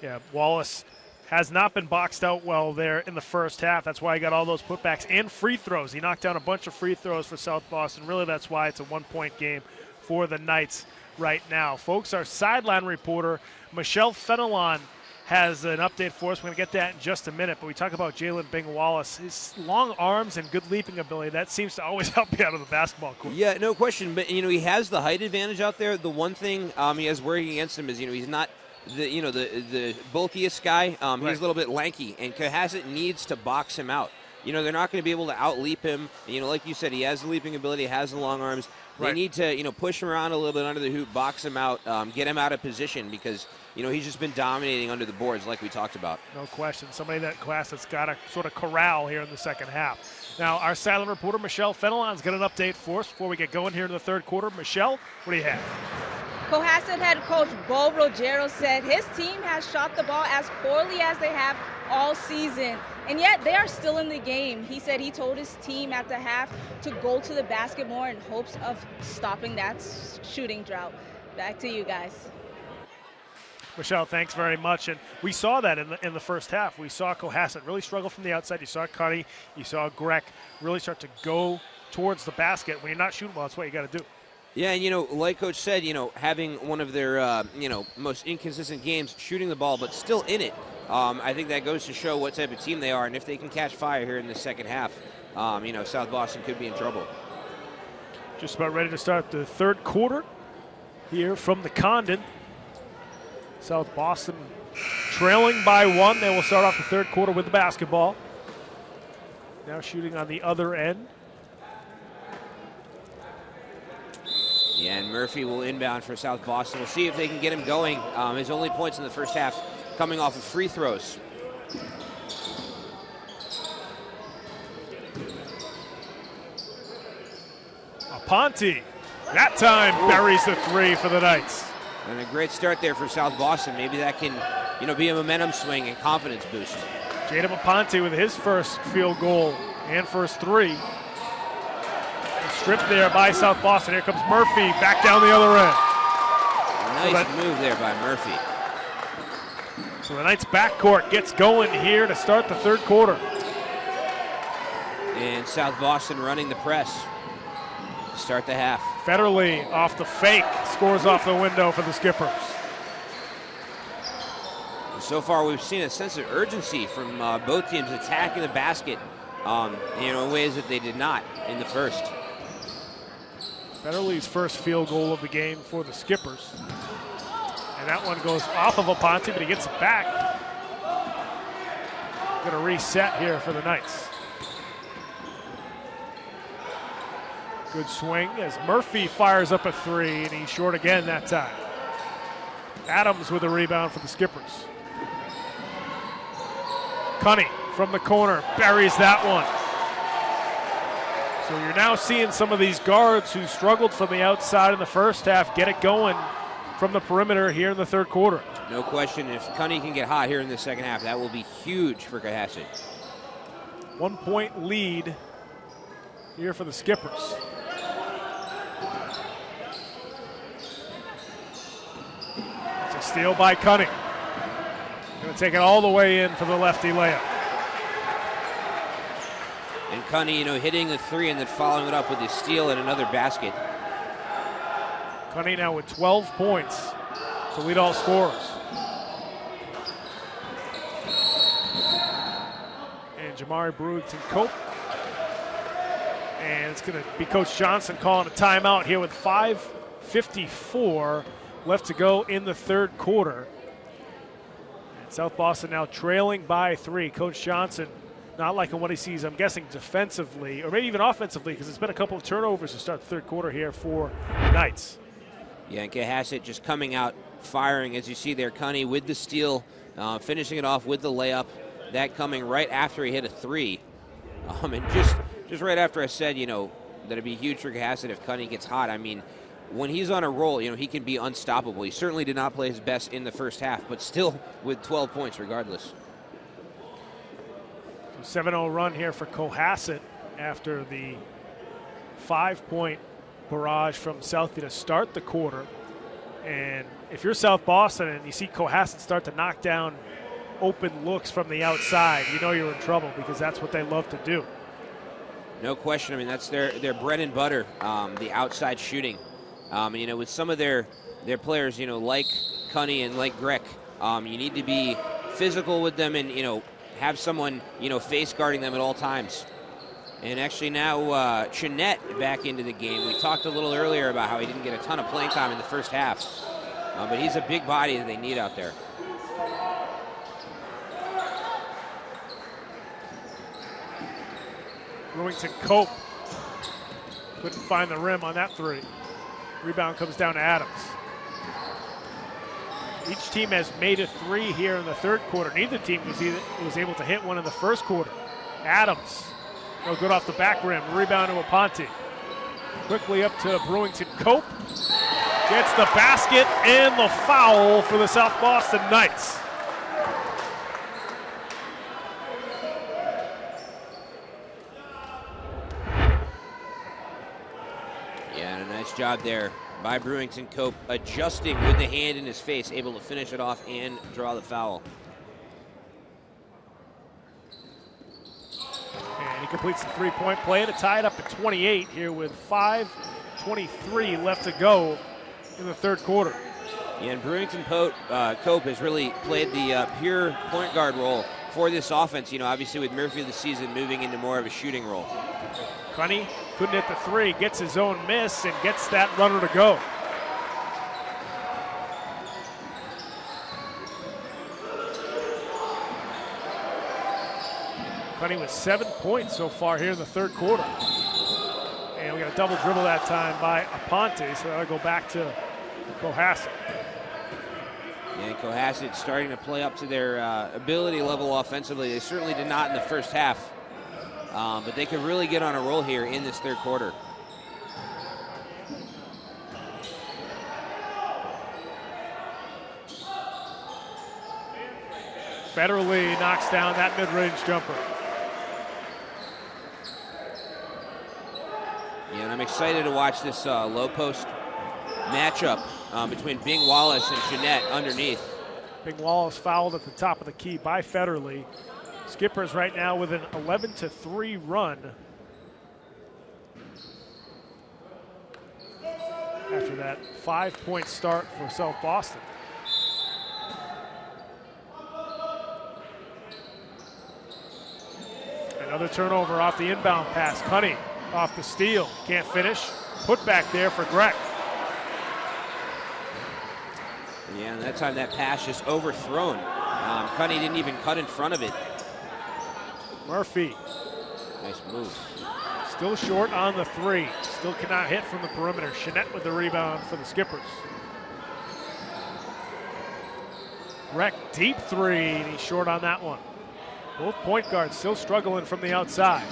Yeah, Wallace has not been boxed out well there in the first half. That's why he got all those putbacks and free throws. He knocked down a bunch of free throws for South Boston. Really, that's why it's a 1-point game for the Knights right now. Folks, our sideline reporter, Michelle Fenelon, has an update for us. We're going to get that in just a minute, but we talk about Jalen Bing-Wallace. His long arms and good leaping ability, that seems to always help you out of the basketball court. Yeah, no question, but, he has the height advantage out there. The one thing he has working against him is, he's not the bulkiest guy. Right. He's a little bit lanky, and Cohasset needs to box him out. they're not going to be able to out-leap him. Like you said, he has the leaping ability, has the long arms. They need to, push him around a little bit under the hoop, box him out, get him out of position because, he's just been dominating under the boards like we talked about. No question. Somebody that Cohasset's got to sort of corral here in the second half. Now, our silent reporter, Michelle Fenelon's got an update for us before we get going here in the third quarter. Michelle, what do you have? Cohasset head coach Bo Rogero said his team has shot the ball as poorly as they have all season, and yet they are still in the game. He said he told his team at the half to go to the basket more in hopes of stopping that shooting drought. Back to you guys. Michelle, thanks very much. And we saw that in the first half. We saw Cohasset really struggle from the outside. You saw Cuddy, you saw Grech really start to go towards the basket. When you're not shooting well, that's what you got to do. Yeah, and, like Coach said, having one of their, most inconsistent games, shooting the ball, but still in it, I think that goes to show what type of team they are. And if they can catch fire here in the second half, South Boston could be in trouble. Just about ready to start the third quarter here from the Condon. South Boston trailing by 1. They will start off the third quarter with the basketball. Now shooting on the other end. Yeah, and Murphy will inbound for South Boston. We'll see if they can get him going. His only points in the first half coming off of free throws. Aponte, that time buries the 3 for the Knights. And a great start there for South Boston. Maybe that can, be a momentum swing and confidence boost. Jaden Aponte with his first field goal and first 3. Stripped there by South Boston. Here comes Murphy back down the other end. Nice move there by Murphy. So the Knights backcourt gets going here to start the third quarter. And South Boston running the press to start the half. Federley off the fake, scores off the window for the Skippers. And so far we've seen a sense of urgency from both teams attacking the basket in ways that they did not in the first. Federley's first field goal of the game for the Skippers. And that one goes off of Aponte, but he gets it back. Going to reset here for the Knights. Good swing as Murphy fires up a 3, and he's short again that time. Adams with a rebound for the Skippers. Cunny from the corner buries that one. So you're now seeing some of these guards who struggled from the outside in the first half get it going from the perimeter here in the third quarter. No question, if Cunny can get hot here in the second half, that will be huge for Cohasset. 1 point lead here for the Skippers. It's a steal by Cunny. Going to take it all the way in for the lefty layup. And Cunny, hitting the 3 and then following it up with his steal and another basket. Cunny now with 12 points to lead all scorers. And Jamari Brewington Cope. And it's going to be Coach Johnson calling a timeout here with 5:54 left to go in the third quarter. And South Boston now trailing by 3. Coach Johnson not liking what he sees, I'm guessing, defensively, or maybe even offensively, because it's been a couple of turnovers to start the third quarter here for the Knights. Yeah, and Cohasset just coming out firing, as you see there. Cunny with the steal, finishing it off with the layup. That coming right after he hit a 3. And just right after I said, that it'd be huge for Cohasset if Cunny gets hot. I mean, when he's on a roll, he can be unstoppable. He certainly did not play his best in the first half, but still with 12 points regardless. 7-0 run here for Cohasset after the 5-point barrage from Southie to start the quarter. And if you're South Boston and you see Cohasset start to knock down open looks from the outside, you know you're in trouble because that's what they love to do. No question. I mean, that's their bread and butter, the outside shooting. With some of their players, like Cunny and like Grech, you need to be physical with them and, have someone, face guarding them at all times. And actually now Chinette back into the game. We talked a little earlier about how he didn't get a ton of playing time in the first half. But he's a big body that they need out there. Brewington Cope couldn't find the rim on that three. Rebound comes down to Adams. Each team has made a three here in the third quarter. Neither team was able to hit one in the first quarter. Adams, no good off the back rim. Rebound to Aponte. Quickly up to Brewington Cope. Gets the basket and the foul for the South Boston Knights. Yeah, and a nice job there by Brewington Cope, adjusting with the hand in his face, able to finish it off and draw the foul. And he completes the three-point play to tie it up at 28 here with 5:23 left to go in the third quarter. Yeah, and Brewington Cope has really played the pure point guard role for this offense, you know, obviously with Murphy this season moving into more of a shooting role. Cunny couldn't hit the three, gets his own miss, and gets that runner to go. Cunny with 7 points so far here in the third quarter. And we got a double dribble that time by Aponte, so that'll go back to Cohasset. Yeah, Cohasset starting to play up to their ability level offensively. They certainly did not in the first half, but they could really get on a roll here in this third quarter. Federally knocks down that mid-range jumper. Yeah, and I'm excited to watch this low post matchup between Bing Wallace and Jeanette underneath. Bing Wallace fouled at the top of the key by Federally. Skippers right now with an 11-3 run after that 5-point start for South Boston. Another turnover off the inbound pass. Cunny off the steal, can't finish. Put back there for Greg. Yeah, and that time that pass just overthrown. Cunny didn't even cut in front of it. Murphy. Nice move. Still short on the three. Still cannot hit from the perimeter. Jeanette with the rebound for the Skippers. Greg, deep three, and he's short on that one. Both point guards still struggling from the outside.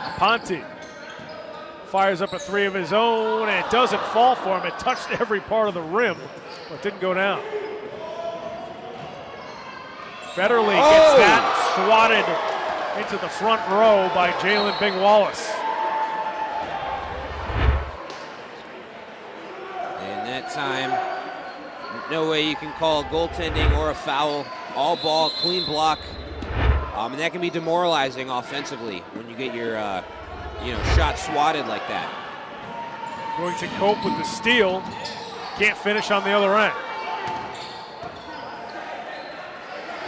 Aponte fires up a three of his own, and it doesn't fall for him. It touched every part of the rim, but didn't go down. Federally gets that swatted into the front row by Jalen Bing Wallace. And that time, no way you can call goaltending or a foul. All ball, clean block. And that can be demoralizing offensively when you get your shot swatted like that. Going to Cope with the steal. Can't finish on the other end.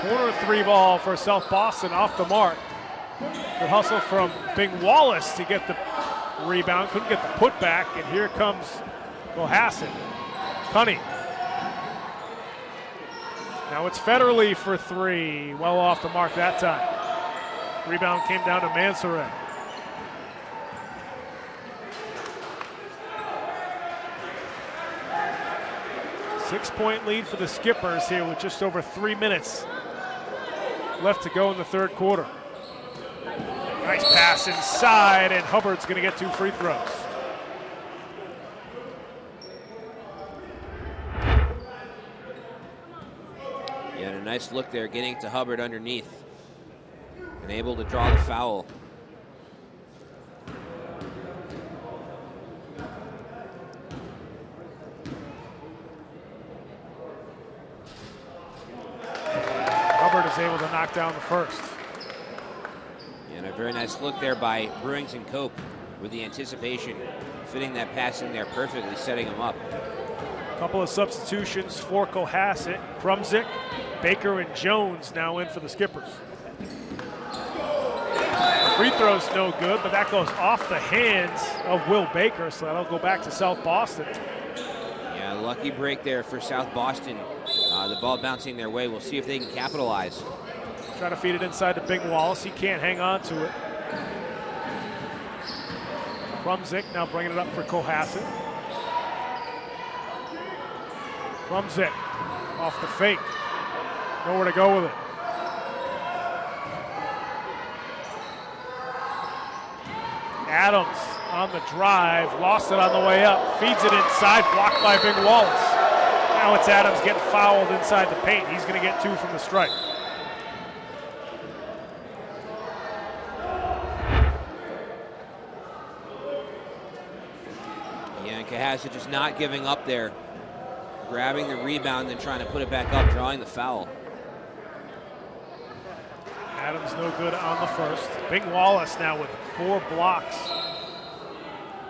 Corner three ball for South Boston off the mark. Good hustle from Bing Wallace to get the rebound. Couldn't get the putback, and here comes Cohasset. Cunny. Now it's Federally for three. Well off the mark that time. Rebound came down to Mansoret. Six-point lead for the Skippers here with just over 3 minutes left to go in the third quarter. Nice pass inside, and Hubbard's going to get 2 free throws. Yeah, and a nice look there, getting to Hubbard underneath. And able to draw the foul. Hubbard is able to knock down the first. And a very nice look there by Brewington Cope with the anticipation, fitting that pass in there perfectly, setting him up. Couple of substitutions for Cohasset. Krumzik, Baker, and Jones now in for the Skippers. Free throw's no good, but that goes off the hands of Will Baker, so that'll go back to South Boston. Yeah, lucky break there for South Boston. The ball bouncing their way. We'll see if they can capitalize. Try to feed it inside to Bing Wallace. He can't hang on to it. Krumzik now bringing it up for Cohasset. Krumzik off the fake. Nowhere to go with it. Adams on the drive, lost it on the way up, feeds it inside, blocked by Big Wallace. Now it's Adams getting fouled inside the paint. He's going to get 2 from the stripe. Yeah, and Cohasset just not giving up there. Grabbing the rebound and trying to put it back up, drawing the foul. Adams no good on the first. Big Wallace now with 4 blocks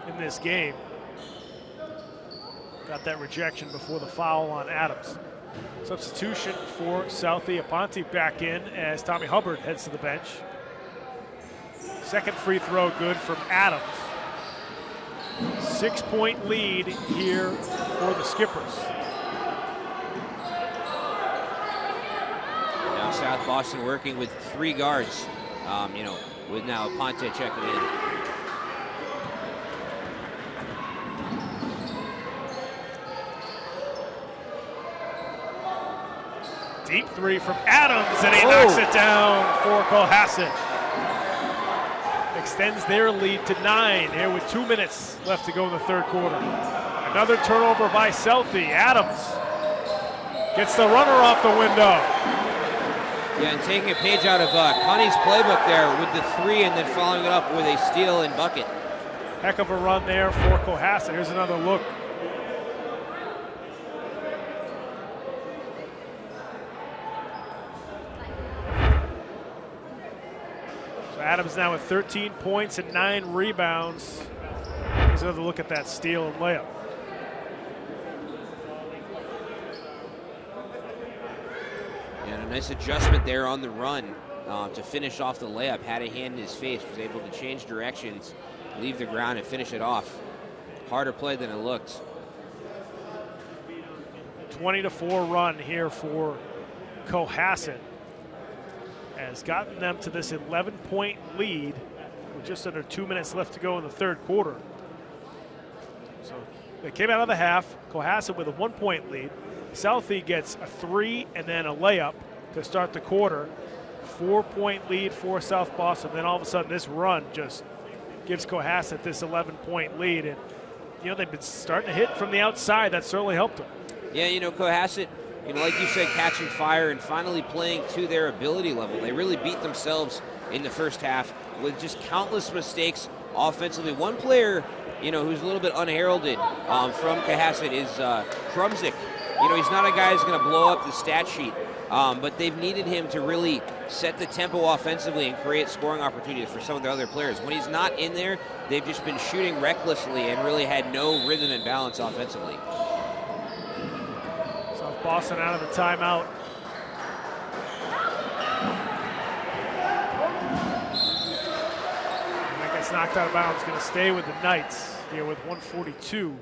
in this game. Got that rejection before the foul on Adams. Substitution for Southie. Aponte back in as Tommy Hubbard heads to the bench. Second free throw good from Adams. 6-point lead here for the Skippers. Now South Boston working with 3 guards, with now Aponte checking in. Deep 3 from Adams, and he knocks it down for Cohasset. Extends their lead to 9 here with 2 minutes left to go in the third quarter. Another turnover by Southie. Adams gets the runner off the window. Yeah, and taking a page out of Connie's playbook there with the 3 and then following it up with a steal and bucket. Heck of a run there for Cohasset. Here's another look. Adams now with 13 points and 9 rebounds. Here's another look at that steal and layup. And a nice adjustment there on the run to finish off the layup. Had a hand in his face, was able to change directions, leave the ground and finish it off. Harder play than it looked. 20-4 run here for Cohasset. Has gotten them to this 11-point lead with just under 2 minutes left to go in the third quarter. So they came out of the half, Cohasset with a 1-point lead. Southie gets a 3 and then a layup to start the quarter. 4-point lead for South Boston. Then all of a sudden this run just gives Cohasset this 11-point lead. And they've been starting to hit from the outside. That certainly helped them. Yeah, Cohasset, like you said, catching fire and finally playing to their ability level. They really beat themselves in the first half with just countless mistakes offensively. One player, who's a little bit unheralded from Cohasset is Krumzik. He's not a guy who's going to blow up the stat sheet, but they've needed him to really set the tempo offensively and create scoring opportunities for some of the other players. When he's not in there, they've just been shooting recklessly and really had no rhythm and balance offensively. Boston out of the timeout. And that gets knocked out of bounds. Going to stay with the Knights here with 1:42.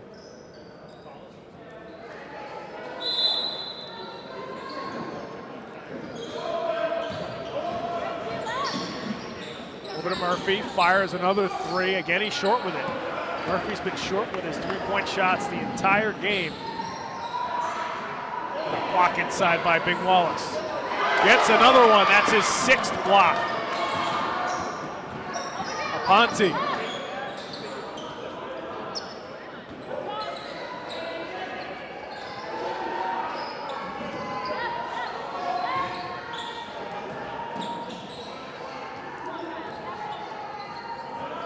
Over to Murphy, fires another 3. Again, he's short with it. Murphy's been short with his 3-point shots the entire game. Block inside by Big Wallace. Gets another one. That's his 6th block. Aponte.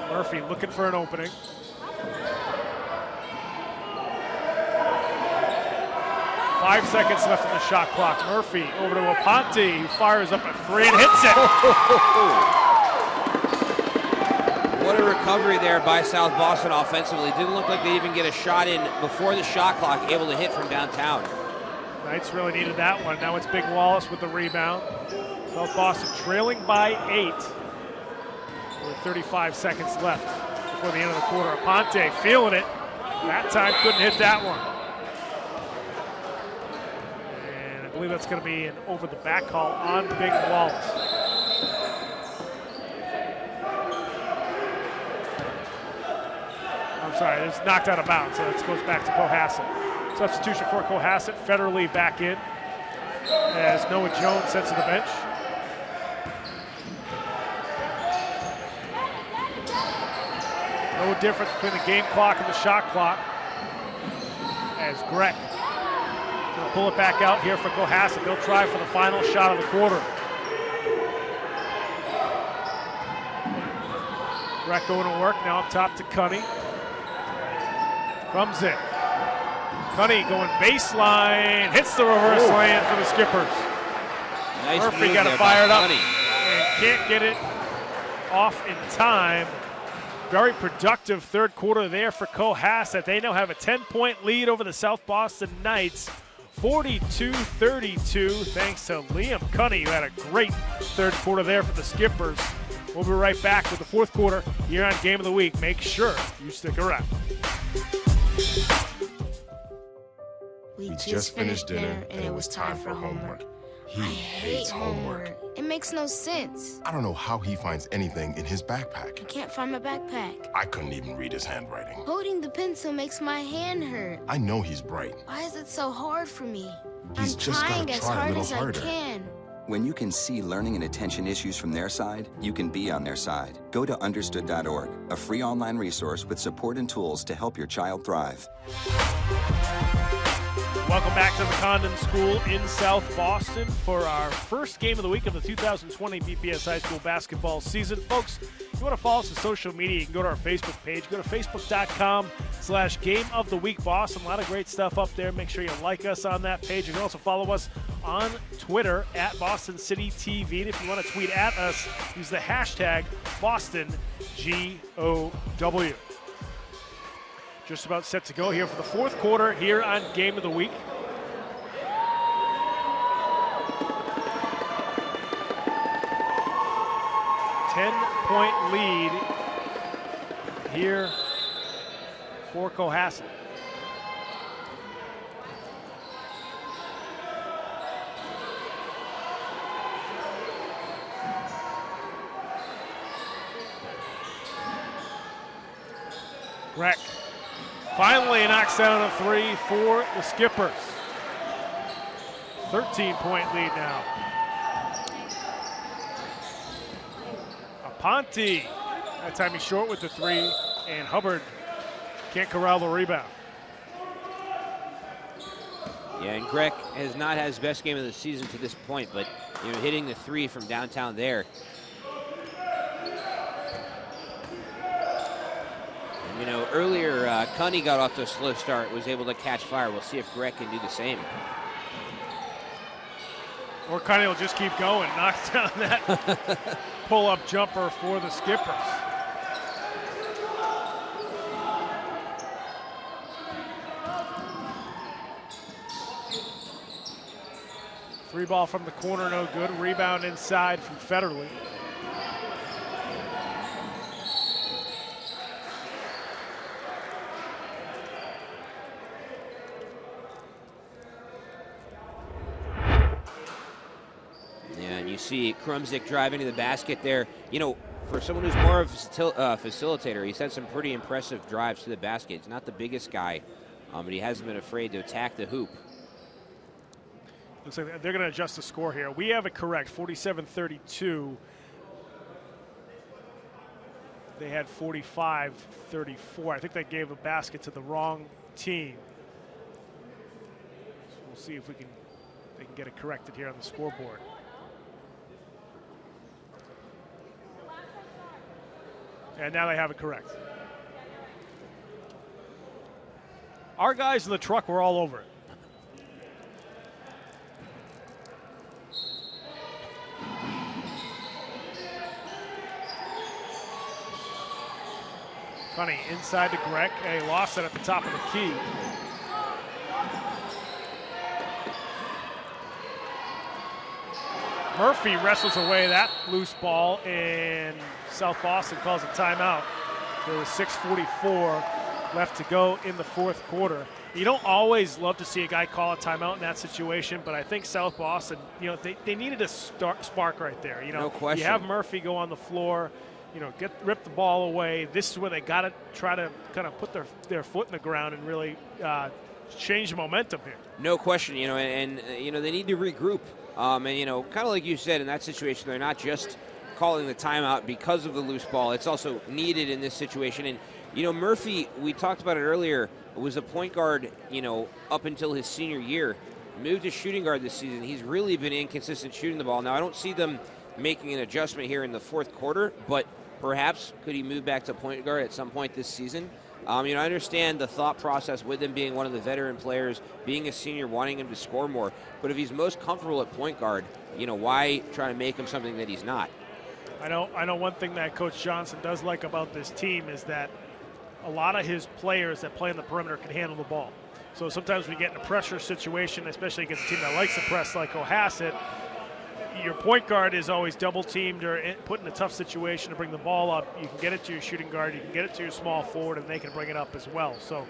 Murphy looking for an opening. Five seconds left in the shot clock. Murphy over to Aponte, who fires up a 3 and hits it. What a recovery there by South Boston offensively. Didn't look like they even get a shot in before the shot clock, able to hit from downtown. Knights really needed that one. Now it's Big Wallace with the rebound. South Boston trailing by 8 with 35 seconds left before the end of the quarter. Aponte feeling it. That time couldn't hit that one. And I believe that's going to be an over the back call on Big Wallace. I'm sorry, it's knocked out of bounds, so it goes back to Cohasset. Substitution for Cohasset, Federley back in as Noah Jones sent to the bench. No difference between the game clock and the shot clock as Greg will pull it back out here for Cohasset. They'll try for the final shot of the quarter. Greg going to work, now up top to Cunny. Krumzik. Cunny going baseline, hits the reverse lay-in for the Skippers. Nice Murphy got it fired up and can't get it off in time. Very productive third quarter there for Cohasset. They now have a 10-point lead over the South Boston Knights, 42-32, thanks to Liam Cunny, who had a great third quarter there for the Skippers. We'll be right back with the fourth quarter here on Game of the Week. Make sure you stick around. We just finished dinner and it was time for homework. He hates homework. It makes no sense. I don't know how he finds anything in his backpack. I can't find my backpack. I couldn't even read his handwriting. Holding the pencil makes my hand hurt. I know he's bright. Why is it so hard for me? He's I'm just trying gotta as try a hard little as I harder. can. When you can see learning and attention issues from their side, you can be on their side. Go to understood.org, a free online resource with support and tools to help your child thrive. Welcome back to the Condon School in South Boston for our first game of the week of the 2020 BPS High School basketball season. Folks, if you want to follow us on social media, you can go to our Facebook page. Go to facebook.com/Game of the Week Boston. A lot of great stuff up there. Make sure you like us on that page. You can also follow us on Twitter at Boston City TV. And if you want to tweet at us, use the hashtag BostonGOW. Just about set to go here for the fourth quarter here on Game of the Week. Ten-point lead here for Cohasset. Greg finally knocks down a three for the Skippers. 13-point lead now. Aponte, that time he's short with the three, and Hubbard can't corral the rebound. Yeah, and Greg has not had his best game of the season to this point, but hitting the three from downtown there. Earlier, Cunny got off to a slow start, was able to catch fire. We'll see if Greg can do the same. Or Cunny will just keep going, knocks down that pull-up jumper for the Skippers. Three ball from the corner, no good. Rebound inside from Federley. You see Krumzik driving to the basket there. For someone who's more of a facilitator, he's had some pretty impressive drives to the basket. He's not the biggest guy, but he hasn't been afraid to attack the hoop. Looks like they're going to adjust the score here. We have it correct, 47-32. They had 45-34. I think they gave a basket to the wrong team. So we'll see if they can get it corrected here on the scoreboard. And now they have it correct. Our guys in the truck were all over it. Cunny inside to Greg, and he lost it at the top of the key. Murphy wrestles away that loose ball, and South Boston calls a timeout. There was 6:44 left to go in the fourth quarter. You don't always love to see a guy call a timeout in that situation, but I think South Boston, they needed a spark right there. No question. You have Murphy go on the floor. rip the ball away. This is where they got to try to kind of put their foot in the ground and really change the momentum here. No question, and they need to regroup. And kind of like you said, in that situation, they're not just calling the timeout because of the loose ball. It's also needed in this situation. And Murphy, we talked about it earlier, was a point guard, up until his senior year. Moved to shooting guard this season. He's really been inconsistent shooting the ball. Now, I don't see them making an adjustment here in the fourth quarter, but perhaps could he move back to point guard at some point this season? I understand the thought process with him being one of the veteran players, being a senior, wanting him to score more. But if he's most comfortable at point guard, why try to make him something that he's not? I know one thing that Coach Johnson does like about this team is that a lot of his players that play on the perimeter can handle the ball. So sometimes we get in a pressure situation, especially against a team that likes to press like Cohasset, your point guard is always double teamed or put in a tough situation to bring the ball up. You can get it to your shooting guard, you can get it to your small forward, and they can bring it up as well. So,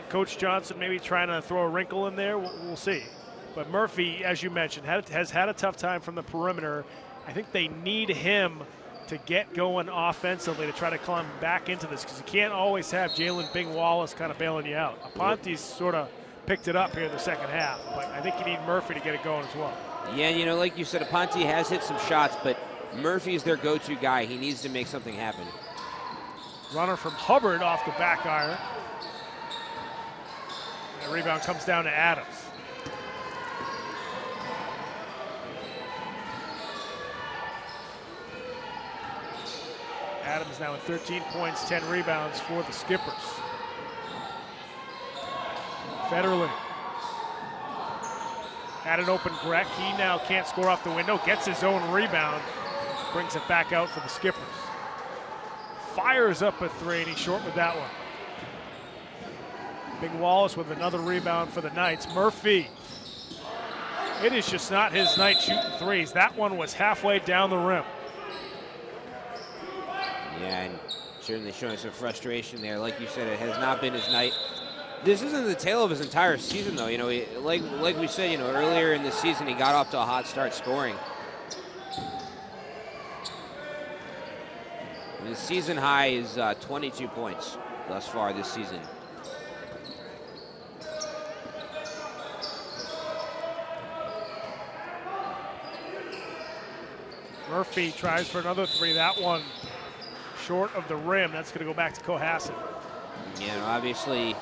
Coach Johnson maybe trying to throw a wrinkle in there, we'll see. But Murphy, as you mentioned, has had a tough time from the perimeter. I think they need him to get going offensively to try to climb back into this, because you can't always have Jalen Bing Wallace kind of bailing you out. Aponte's sort of picked it up here in the second half, but I think you need Murphy to get it going as well. Yeah, like you said, Aponte has hit some shots, but Murphy's their go-to guy. He needs to make something happen. Runner from Hubbard off the back iron. And the rebound comes down to Adams. Adams now with 13 points, 10 rebounds for the Skippers. Federline had an open Grech. He now can't score off the window, gets his own rebound, brings it back out for the Skippers. Fires up a three, and he's short with that one. Big Wallace with another rebound for the Knights. Murphy, it is just not his night shooting threes. That one was halfway down the rim. Yeah, and certainly showing some frustration there. Like you said, it has not been his night. This isn't the tale of his entire season, though. Like we said, earlier in the season, he got off to a hot start scoring. His season high is 22 points thus far this season. Murphy tries for another three. That one short of the rim. That's going to go back to Cohasset. Obviously,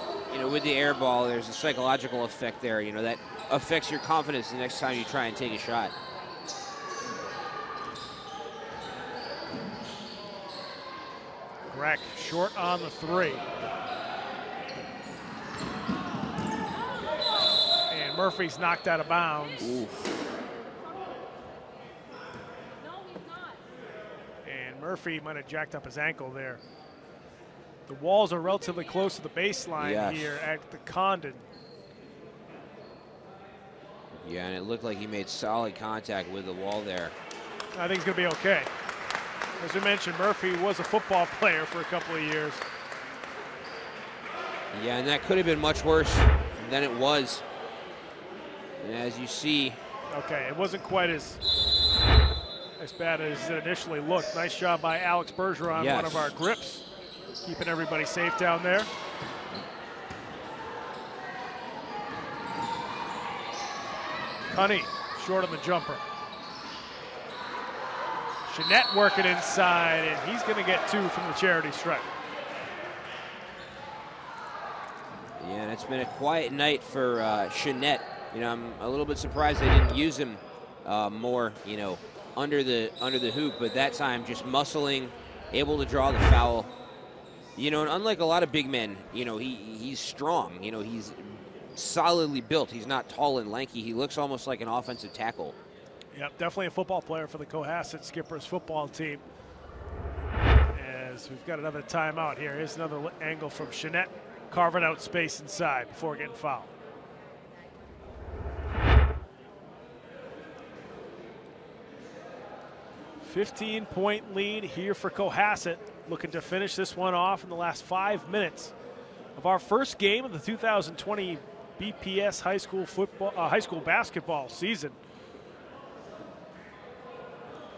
with the air ball, there's a psychological effect there. That affects your confidence the next time you try and take a shot. Grech short on the three. And Murphy's knocked out of bounds. Oof. And Murphy might have jacked up his ankle there. The walls are relatively close to the baseline here at the Condon. Yeah, and it looked like he made solid contact with the wall there. I think he's going to be okay. As we mentioned, Murphy was a football player for a couple of years. Yeah, and that could have been much worse than it was. And as you see... Okay, it wasn't quite as bad as it initially looked. Nice job by Alex Bergeron, one of our grips, keeping everybody safe down there. Cunny, short on the jumper. Jeanette working inside, and he's going to get two from the charity stripe. Yeah, and it's been a quiet night for Jeanette. I'm a little bit surprised they didn't use him more, under the hoop, but that time just muscling, able to draw the foul. And unlike a lot of big men, he's strong. He's solidly built. He's not tall and lanky. He looks almost like an offensive tackle. Yep, definitely a football player for the Cohasset Skippers football team. As we've got another timeout here. Here's another angle from Jeanette, carving out space inside before getting fouled. $15-point lead here for Cohasset, looking to finish this one off in the last 5 minutes of our first game of the 2020 BPS high school basketball season.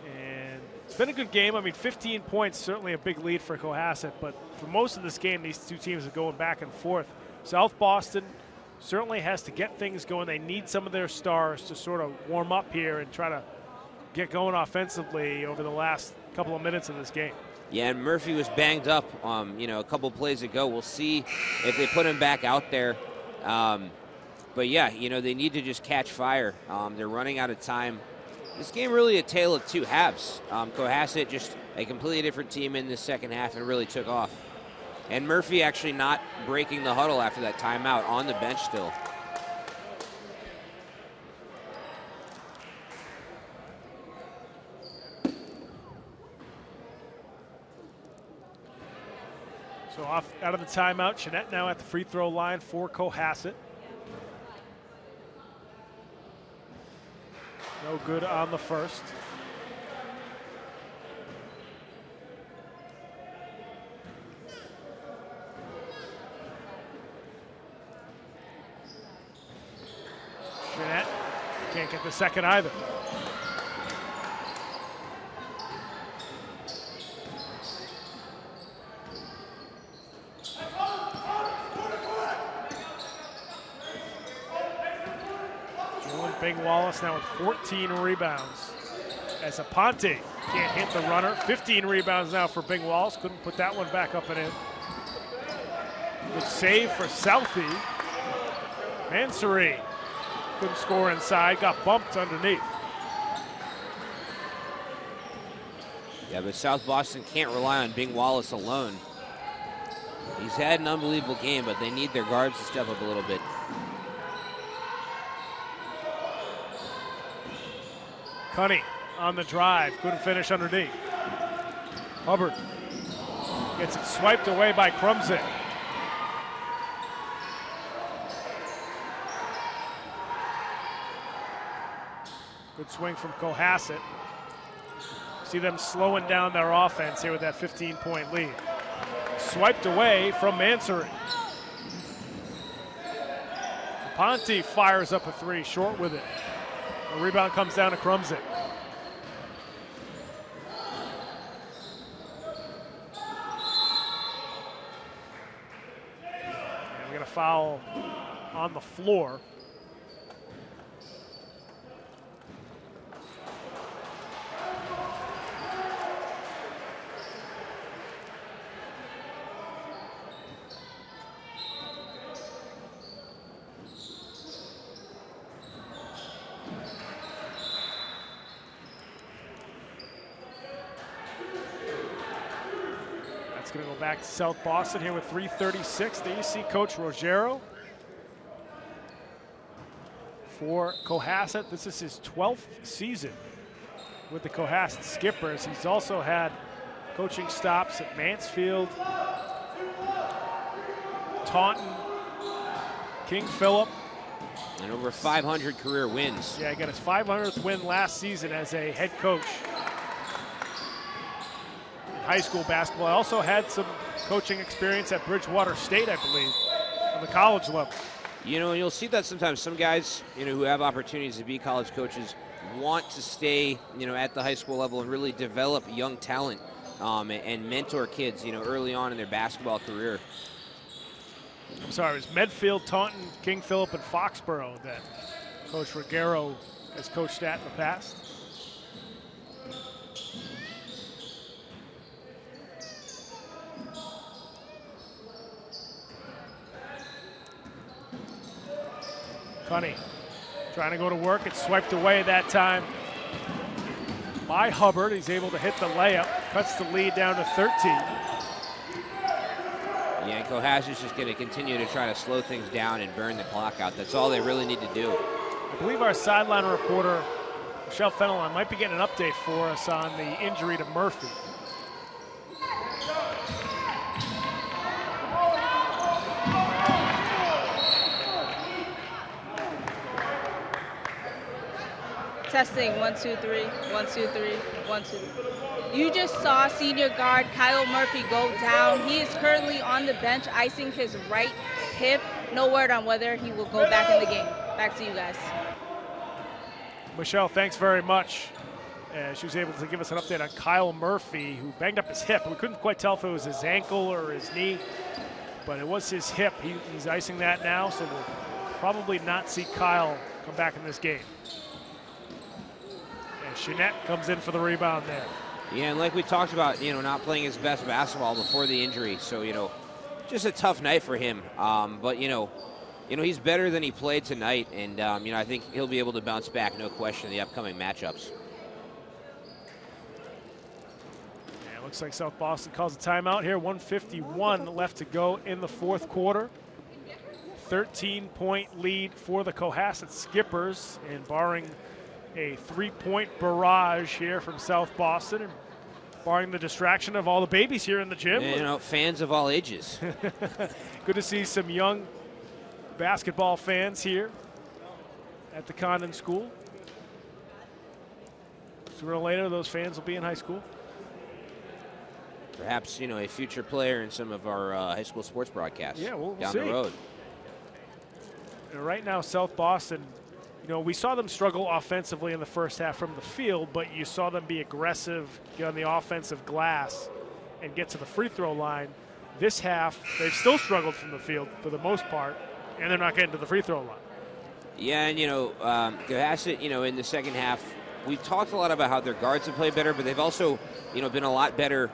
And it's been a good game. I mean, 15 points, certainly a big lead for Cohasset, but for most of this game, these two teams are going back and forth. South Boston certainly has to get things going. They need some of their stars to sort of warm up here and try to get going offensively over the last couple of minutes of this game. Yeah, and Murphy was banged up, a couple plays ago. We'll see if they put him back out there. But yeah, they need to just catch fire. They're running out of time. This game really a tale of two halves. Cohasset just a completely different team in the second half and really took off. And Murphy actually not breaking the huddle after that timeout, on the bench still. So off out of the timeout, Jeanette now at the free throw line for Cohasset. No good on the first. Jeanette can't get the second either. Bing Wallace now with 14 rebounds. As Aponte can't hit the runner. 15 rebounds now for Bing Wallace. Couldn't put that one back up and in. Good save for Southie. Mansouri couldn't score inside. Got bumped underneath. Yeah, but South Boston can't rely on Bing Wallace alone. He's had an unbelievable game, but they need their guards to step up a little bit. Cunny on the drive, couldn't finish underneath. Hubbard gets it swiped away by Crumsit. Good swing from Cohasset. See them slowing down their offense here with that 15-point lead. Swiped away from Mansouri. Ponte fires up a three, short with it. The rebound comes down to Crumsit. And we got a foul on the floor. Going to go back to South Boston here with 3:36. The EC coach Rogero for Cohasset. This is his 12th season with the Cohasset Skippers. He's also had coaching stops at Mansfield, Taunton, King Philip. And over 500 career wins. Yeah, he got his 500th win last season as a head coach. High school basketball. I also had some coaching experience at Bridgewater State, I believe, on the college level. You'll see that sometimes some guys, who have opportunities to be college coaches want to stay, at the high school level and really develop young talent and mentor kids, early on in their basketball career. I'm sorry, it was Medfield, Taunton, King Philip, and Foxborough that Coach Rogero has coached at in the past. Cunny trying to go to work. It's swiped away that time by Hubbard. He's able to hit the layup. Cuts the lead down to 13. Yeah, and Cohasset's just going to continue to try to slow things down and burn the clock out. That's all they really need to do. I believe our sideline reporter, Michelle Fenelon, might be getting an update for us on the injury to Murphy. Testing, 1, 2, 3, 1, 2, 3, 1, 2. You just saw senior guard Kyle Murphy go down. He is currently on the bench, icing his right hip. No word on whether he will go back in the game. Back to you guys. Michelle, thanks very much. She was able to give us an update on Kyle Murphy, who banged up his hip. We couldn't quite tell if it was his ankle or his knee, but it was his hip. He's icing that now, so we'll probably not see Kyle come back in this game. And Jeanette comes in for the rebound there. Yeah, and like we talked about, not playing his best basketball before the injury, so, just a tough night for him. But, he's better than he played tonight, and, I think he'll be able to bounce back, no question, in the upcoming matchups. Looks like South Boston calls a timeout here. 1:51 left to go in the fourth quarter. 13-point lead for the Cohasset Skippers, and barring a 3-point barrage here from South Boston, and barring the distraction of all the babies here in the gym. And, fans of all ages. Good to see some young basketball fans here at the Condon School. Sooner or later, those fans will be in high school. Perhaps, a future player in some of our high school sports broadcasts we'll down see. the road. Right now, South Boston, we saw them struggle offensively in the first half from the field, but you saw them be aggressive, get on the offensive glass, and get to the free throw line. This half, they've still struggled from the field for the most part, and they're not getting to the free throw line. Yeah, and, Cohasset, in the second half, we've talked a lot about how their guards have played better, but they've also, been a lot better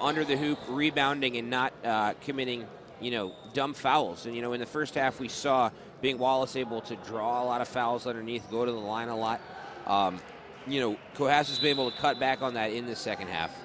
under the hoop, rebounding and not committing, dumb fouls. And, in the first half, we saw Bing Wallace able to draw a lot of fouls underneath, go to the line a lot. Cohasset's been able to cut back on that in the second half.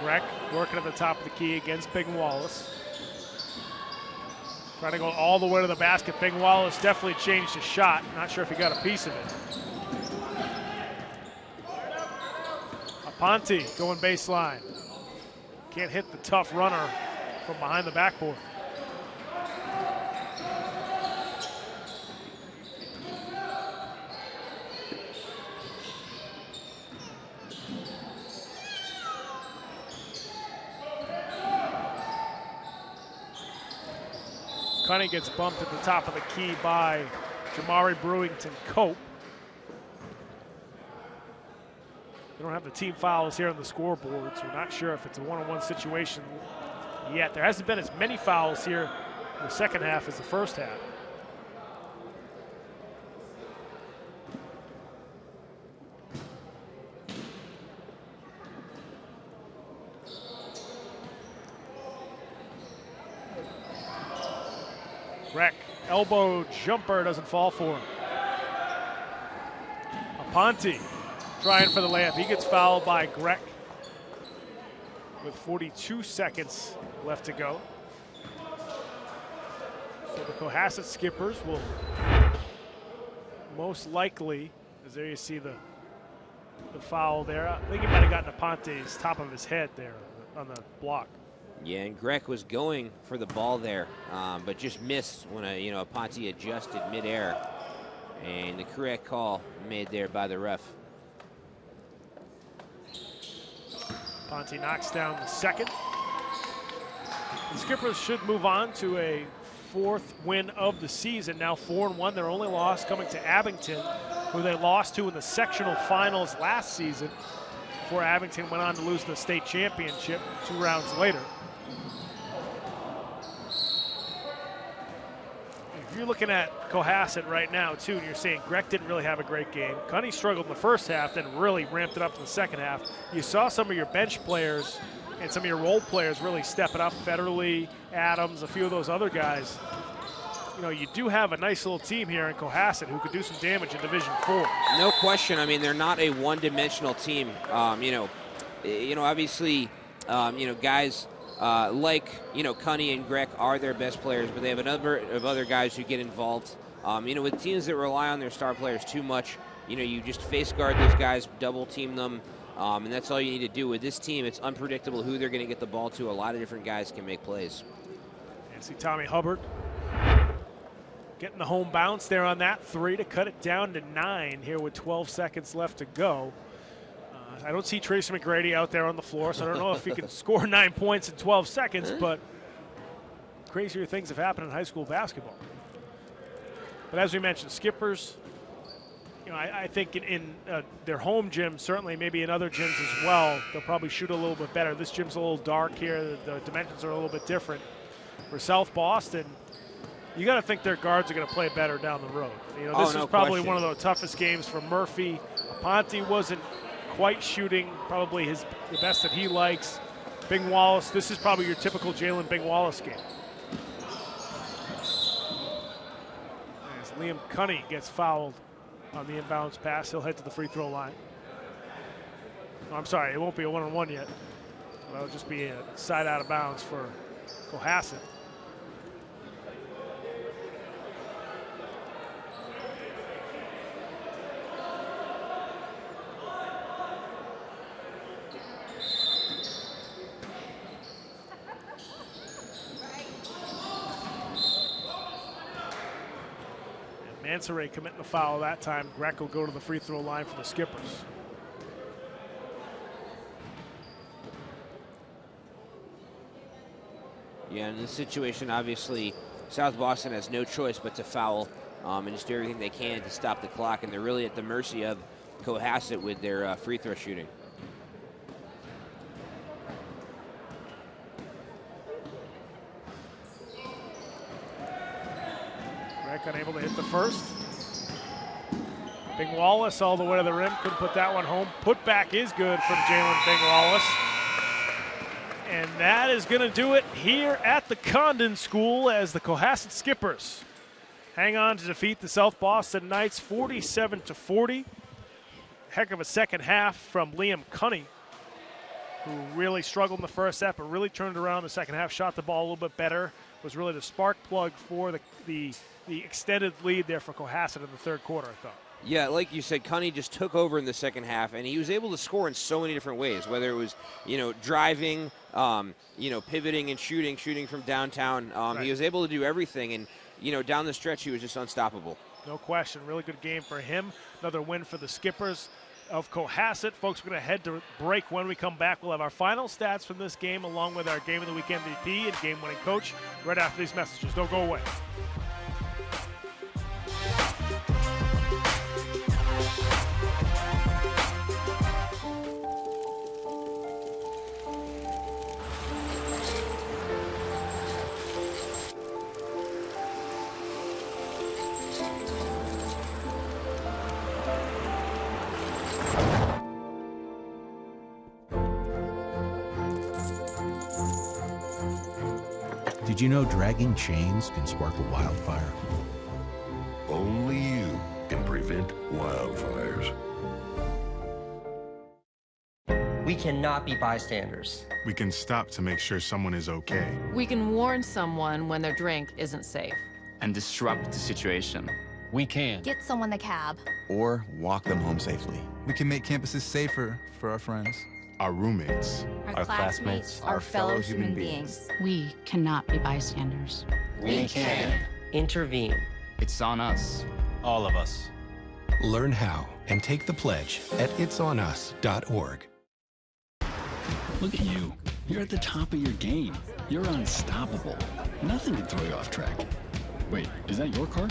Greg working at the top of the key against Bing Wallace. Trying to go all the way to the basket. Bing Wallace definitely changed his shot. Not sure if he got a piece of it. Aponte going baseline. Can't hit the tough runner from behind the backboard. Cunny gets bumped at the top of the key by Jamari Brewington Cope. They don't have the team fouls here on the scoreboard, so we're not sure if it's a one-on-one situation yet. There hasn't been as many fouls here in the second half as the first half. Greg, elbow jumper doesn't fall for him. Aponte trying for the layup. He gets fouled by Greg with 42 seconds left to go. So the Cohasset Skippers will most likely, as there you see the foul there. I think he might have gotten Aponte's top of his head there on the block. Yeah, and Greg was going for the ball there, but just missed when Aponte adjusted midair. And the correct call made there by the ref. Aponte knocks down the second. The Skippers should move on to a fourth win of the season. Now 4-1, their only loss coming to Abington, who they lost to in the sectional finals last season, before Abington went on to lose the state championship 2 rounds later. If you're looking at Cohasset right now, too, and you're saying Greg didn't really have a great game. Cunny struggled in the first half, then really ramped it up in the second half. You saw some of your bench players and some of your role players really step it up. Federley, Adams, a few of those other guys. You do have a nice little team here in Cohasset who could do some damage in Division 4. No question. I mean, they're not a one-dimensional team. Obviously, guys like Cunny and Greg are their best players, but they have a number of other guys who get involved. With teams that rely on their star players too much, you just face guard those guys, double team them, and that's all you need to do. With this team, it's unpredictable who they're going to get the ball to. A lot of different guys can make plays. And see Tommy Hubbard Getting the home bounce there on that 3 to cut it down to 9 here with 12 seconds left to go. I don't see Tracy McGrady out there on the floor, so I don't know if he can score 9 points in 12 seconds, but crazier things have happened in high school basketball. But as we mentioned, Skippers, I think in their home gym, certainly maybe in other gyms as well, they'll probably shoot a little bit better. This gym's a little dark here. The dimensions are a little bit different. For South Boston, you got to think their guards are going to play better down the road. This is probably one of the toughest games for Murphy. Aponte wasn't quite shooting, probably the best that he likes. Bing Wallace, this is probably your typical Jalen Bing Wallace game. As Liam Cunny gets fouled on the inbounds pass, he'll head to the free throw line. No, I'm sorry, it won't be a one-on-one yet. That'll just be a side out of bounds for Cohasset. Mansoray committing the foul that time. Grech will go to the free throw line for the Skippers. Yeah, in this situation, obviously, South Boston has no choice but to foul and just do everything they can to stop the clock, and they're really at the mercy of Cohasset with their free throw shooting. Unable to hit the first. Bing Wallace all the way to the rim. Couldn't put that one home. Putback is good from Jalen Bing Wallace. And that is going to do it here at the Condon School as the Cohasset Skippers hang on to defeat the South Boston Knights 47-40. Heck of a second half from Liam Cunny, who really struggled in the first half, but really turned around in the second half, shot the ball a little bit better, was really the spark plug for the extended lead there for Cohasset in the third quarter, I thought. Yeah, like you said, Cunny just took over in the second half, and he was able to score in so many different ways, whether it was, driving, pivoting and shooting from downtown. Right. He was able to do everything, and, down the stretch, he was just unstoppable. No question. Really good game for him. Another win for the Skippers of Cohasset. Folks, we're going to head to break. When we come back, we'll have our final stats from this game along with our Game of the Week MVP and game-winning coach right after these messages. Don't go away. Did you know dragging chains can spark a wildfire? Only you can prevent wildfires. We cannot be bystanders. We can stop to make sure someone is okay. We can warn someone when their drink isn't safe. And disrupt the situation. We can get someone a cab. Or walk them home safely. We can make campuses safer for our friends. Our roommates. Our classmates. Our fellow human beings. We cannot be bystanders. We can intervene. It's on us. all of us. Learn how and take the pledge at itsonus.org. Look at you. You're at the top of your game. You're unstoppable. Nothing can throw you off track. Wait, is that your car?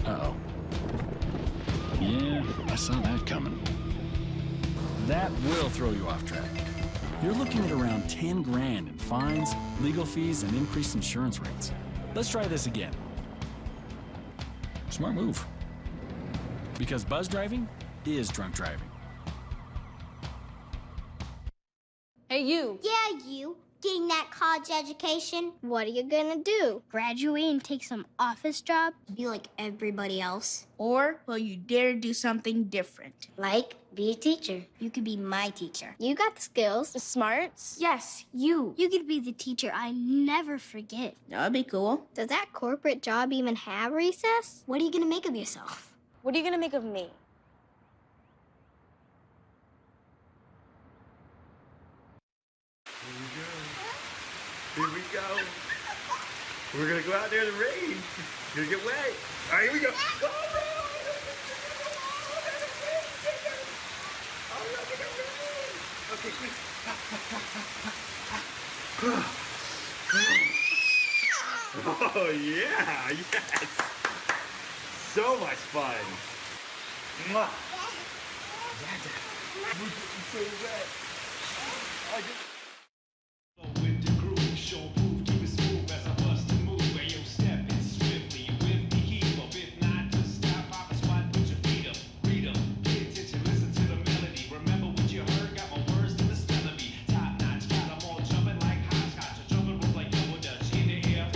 Uh-oh. Yeah, I saw that coming. That will throw you off track. You're looking at around 10 grand in fines, legal fees, and increased insurance rates. Let's try this again. Smart move. Because buzz driving is drunk driving. Hey, you. Yeah, you. Getting that college education? What are you gonna do? Graduate and take some office job? Be like everybody else? Or will you dare do something different? Like, be a teacher. You could be my teacher. You got the skills. The smarts? Yes, you. You could be the teacher I never forget. That'd be cool. Does that corporate job even have recess? What are you gonna make of yourself? What are you gonna make of me? Here we go. We're gonna go out there in the rain. You're gonna get wet. All right, here we go. Okay, quick. Oh, yeah, yes. So much fun. Mwah. So wet. With the groove, show proof, keep it smooth as I bust the move. Hey, yo, step in swiftly with me, keep up. If not, just stop, pop a spot, put your feet up, read up, pay attention, listen to the melody. Remember what you heard, got my words to the spell of me. Top notch, got them all jumping like hopscotch, jumping rope like double dutch in the air.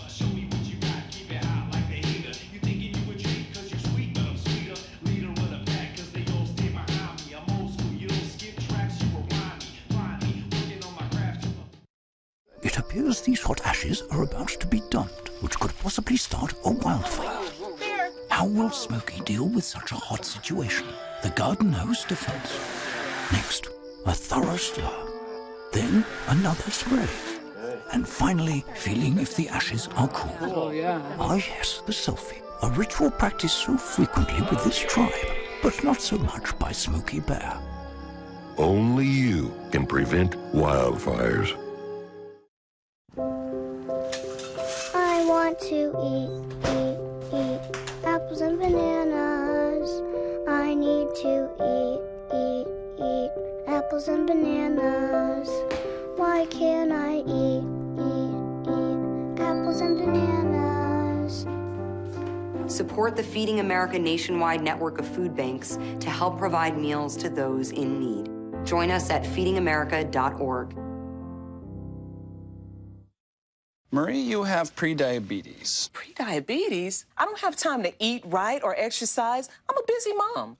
Show me what you got, keep it hot like the heater. You thinking you a treat, cause you're sweet, but I'm sweeter. Leader of the pack, cause they all stay behind me. I'm old school, you don't skip tracks, you rewind me. Find me, working on my craft. It appears these hot ashes are about to be dumped, which could possibly start a wildfire. How will Smokey deal with such a hot situation? The garden hose defense. Next, a thorough stir. Then another spray. And finally, feeling if the ashes are cool. Oh, yeah. Ah, yes, the selfie. A ritual practiced so frequently with this tribe, but not so much by Smokey Bear. Only you can prevent wildfires. I want to eat apples and bananas. I need to eat apples and bananas. Why can't I eat apples and bananas? Support the Feeding America nationwide network of food banks to help provide meals to those in need. Join us at feedingamerica.org. Marie, you have prediabetes. Prediabetes? I don't have time to eat right or exercise. I'm a busy mom.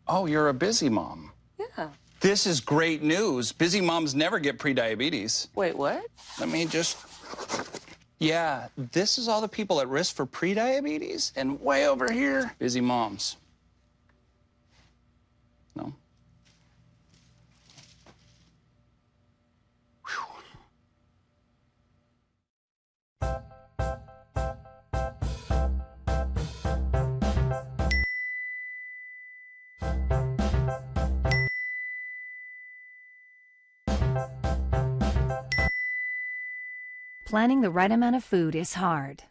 Oh, you're a busy mom. Yeah. This is great news. Busy moms never get prediabetes. Wait, what? Let me just... Yeah, this is all the people at risk for prediabetes, and way over here, busy moms. No? Planning the right amount of food is hard.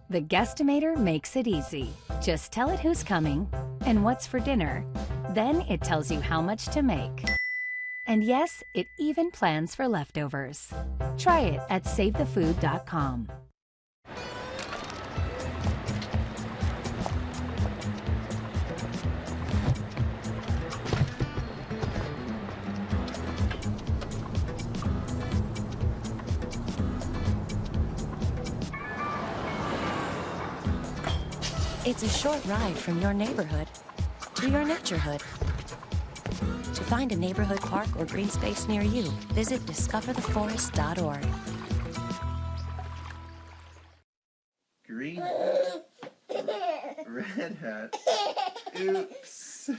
The Guestimator makes it easy. Just tell it who's coming and what's for dinner. Then it tells you how much to make. And yes, it even plans for leftovers. Try it at SaveTheFood.com. It's a short ride from your neighborhood to your naturehood. To find a neighborhood park or green space near you, visit discovertheforest.org. Green hat. Red hat. Oops.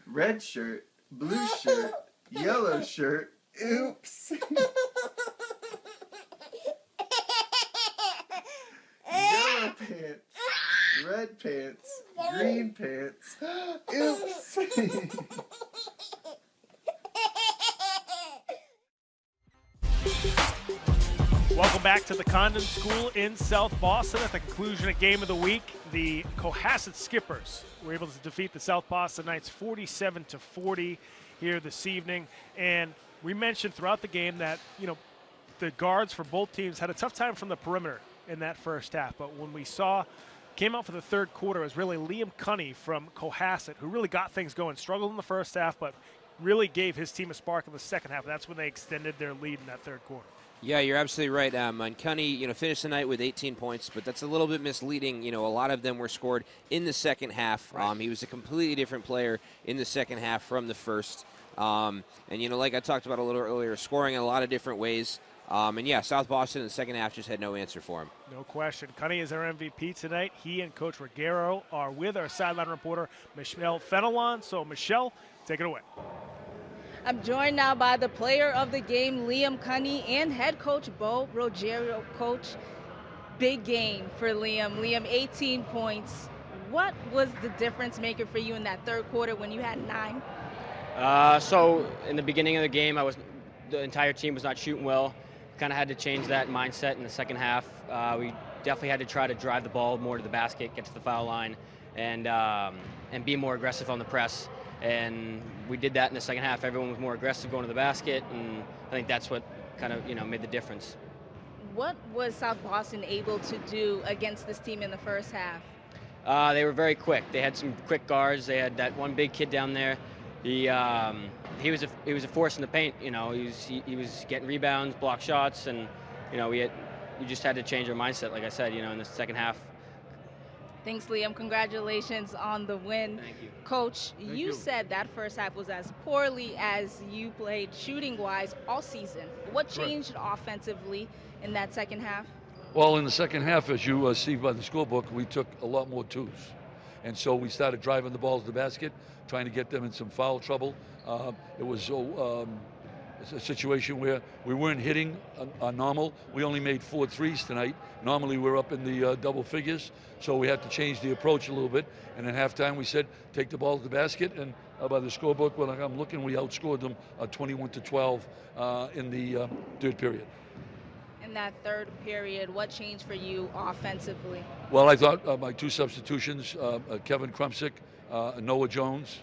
Red shirt. Blue shirt. Yellow shirt. Oops. Yellow pants, red pants, green pants. Oops. Welcome back to the Condon School in South Boston. At the conclusion of Game of the Week, the Cohasset Skippers were able to defeat the South Boston Knights 47-40 here this evening. And we mentioned throughout the game that, you know, the guards for both teams had a tough time from the perimeter in that first half. But when we came out for the third quarter, it was really Liam Cunney from Cohasset who really got things going. Struggled in the first half, but really gave his team a spark in the second half. That's when they extended their lead in that third quarter. Yeah, you're absolutely right. And Cunney, finished the night with 18 points, but that's a little bit misleading. A lot of them were scored in the second half. Right. He was a completely different player in the second half from the first. And like I talked about a little earlier, scoring in a lot of different ways. South Boston in the second half just had no answer for him. No question. Cunney is our MVP tonight. He and Coach Ruggiero are with our sideline reporter, Michelle Fenelon. So, Michelle, take it away. I'm joined now by the player of the game, Liam Cunny, and head coach Bo Rogero. Coach, big game for Liam. Liam, 18 points. What was the difference maker for you in that third quarter when you had 9? So in the beginning of the game, the entire team was not shooting well. Kind of had to change that mindset in the second half. We definitely had to try to drive the ball more to the basket, get to the foul line, and be more aggressive on the press. And we did that in the second half. Everyone was more aggressive going to the basket, and I think that's what kind of made the difference. What was South Boston able to do against this team in the first half? They were very quick. They had some quick guards. They had that one big kid down there. He was a force in the paint. He was getting rebounds, block shots, and we just had to change our mindset, like I said, in the second half. Thanks, Liam. Congratulations on the win. Thank you. Coach, you said that first half was as poorly as you played shooting-wise all season. What changed offensively in that second half? Well, in the second half, as you see by the scorebook, we took a lot more twos. And so we started driving the ball to the basket, trying to get them in some foul trouble. It was a situation where we weren't hitting normal. We only made 4 threes tonight. Normally we're up in the double figures, so we had to change the approach a little bit. And at halftime we said, take the ball to the basket. And by the scorebook, when I'm looking, we outscored them 21-12 in the third period. In that third period, what changed for you offensively? Well, I thought my 2 substitutions, Kevin Krumsick, Noah Jones,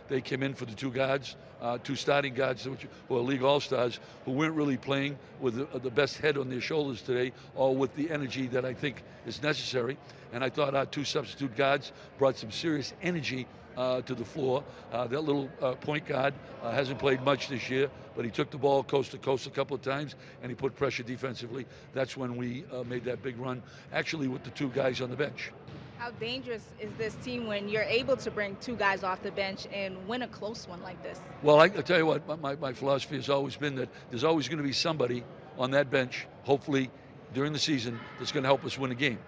they came in for the 2 guards, 2 starting guards who are league all-stars, who weren't really playing with the best head on their shoulders today, or with the energy that I think is necessary. And I thought our 2 substitute guards brought some serious energy to the floor. That little point guard hasn't played much this year, but he took the ball coast to coast a couple of times, and he put pressure defensively. That's when we made that big run, actually with the 2 guys on the bench. How dangerous is this team when you're able to bring 2 guys off the bench and win a close one like this? Well, I tell you what, my philosophy has always been that there's always going to be somebody on that bench, hopefully during the season, that's going to help us win a game.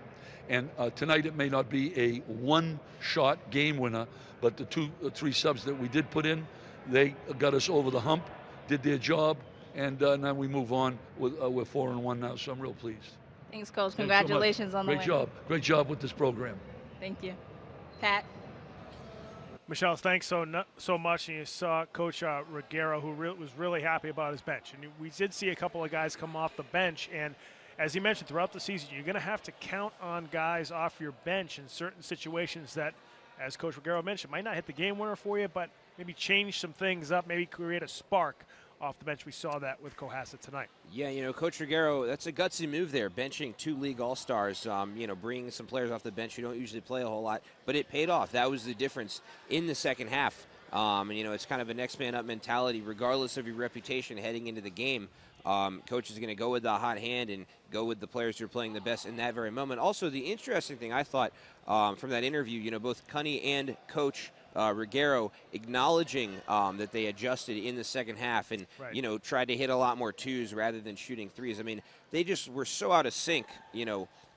And tonight it may not be a one-shot game winner, but the 2 or 3 subs that we did put in, they got us over the hump, did their job, and now we move on. We're 4-1 now, so I'm real pleased. Thanks, Coach. Congratulations on the win. Great job. Great job with this program. Thank you. Pat? Michelle, thanks so much. And you saw Coach Ruggiero, who was really happy about his bench. And we did see a couple of guys come off the bench. And as he mentioned, throughout the season, you're going to have to count on guys off your bench in certain situations that, as Coach Ruggiero mentioned, might not hit the game winner for you, but maybe change some things up, maybe create a spark off the bench. We saw that with Cohasset tonight. Yeah, Coach Ruggiero, that's a gutsy move there, benching 2 league all-stars, bringing some players off the bench who don't usually play a whole lot, but it paid off. That was the difference in the second half. It's kind of a next man up mentality, regardless of your reputation heading into the game. Coach is going to go with the hot hand and go with the players who are playing the best in that very moment. Also, the interesting thing I thought from that interview, both Cunny and Coach Ruggiero acknowledging that they adjusted in the second half and, tried to hit a lot more 2s rather than shooting 3s. I mean, they just were so out of sync,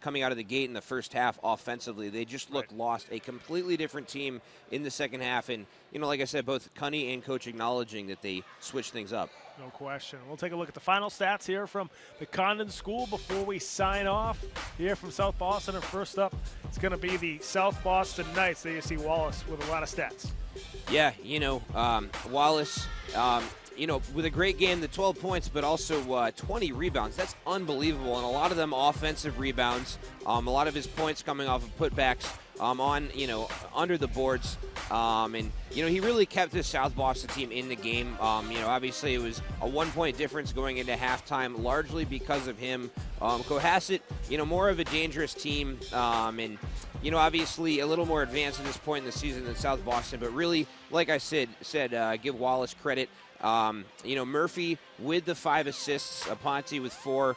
coming out of the gate in the first half offensively. They just looked lost. A completely different team in the second half. And, like I said, both Cunny and Coach acknowledging that they switched things up. No question. We'll take a look at the final stats here from the Condon School before we sign off here from South Boston. And first up, it's going to be the South Boston Knights. There you see Wallace with a lot of stats. Yeah, Wallace, with a great game, the 12 points, but also 20 rebounds. That's unbelievable, and a lot of them offensive rebounds. A lot of his points coming off of putbacks under the boards. He really kept this South Boston team in the game. Obviously it was a 1-point difference going into halftime, largely because of him. Cohasset, more of a dangerous team, obviously a little more advanced at this point in the season than South Boston, but really, like I said, give Wallace credit. Murphy with the 5 assists, Aponte with 4.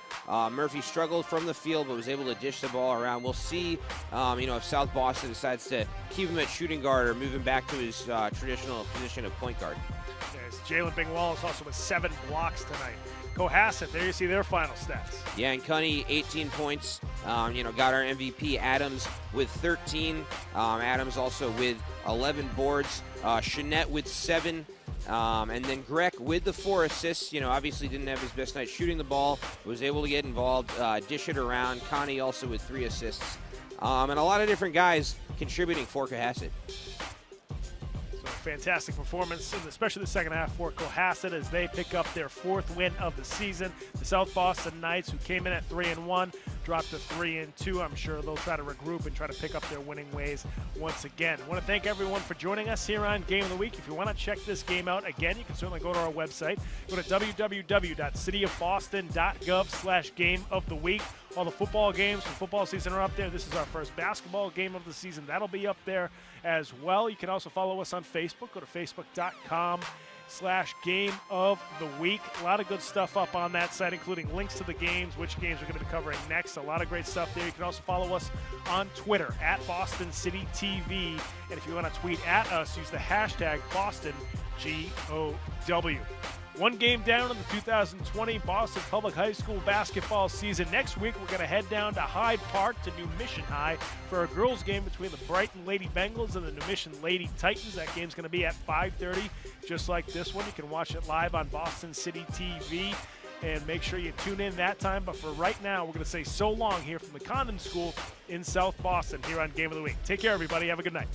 Murphy struggled from the field but was able to dish the ball around. We'll see, if South Boston decides to keep him at shooting guard or move him back to his traditional position of point guard. There's Jalen Bing Wallace also with 7 blocks tonight. Cohasset, there you see their final stats. Yeah, and Cunny, 18 points. Got our MVP, Adams, with 13. Adams also with 11 boards. Chanette with 7. And then Greg with the 4 assists, obviously didn't have his best night shooting the ball, was able to get involved, dish it around. Connie also with 3 assists. And a lot of different guys contributing for Cohasset. Fantastic performance, especially the second half for Cohasset as they pick up their 4th win of the season. The South Boston Knights, who came in at 3-1, dropped to 3-2. I'm sure they'll try to regroup and try to pick up their winning ways once again. I want to thank everyone for joining us here on Game of the Week. If you want to check this game out again, you can certainly go to our website. Go to www.cityofboston.gov/game of the week. All the football games for football season are up there. This is our first basketball game of the season. That'll be up there as well. You can also follow us on Facebook. Go to facebook.com/game of the week. A lot of good stuff up on that site, including links to the games, which games we're going to be covering next. A lot of great stuff there. You can also follow us on Twitter at Boston City TV. And if you want to tweet at us, use the hashtag BostonGOW. 1 game down in the 2020 Boston Public High School basketball season. Next week, we're going to head down to Hyde Park to New Mission High for a girls' game between the Brighton Lady Bengals and the New Mission Lady Titans. That game's going to be at 5:30, just like this one. You can watch it live on Boston City TV, and make sure you tune in that time. But for right now, we're going to say so long here from the Condon School in South Boston here on Game of the Week. Take care, everybody. Have a good night.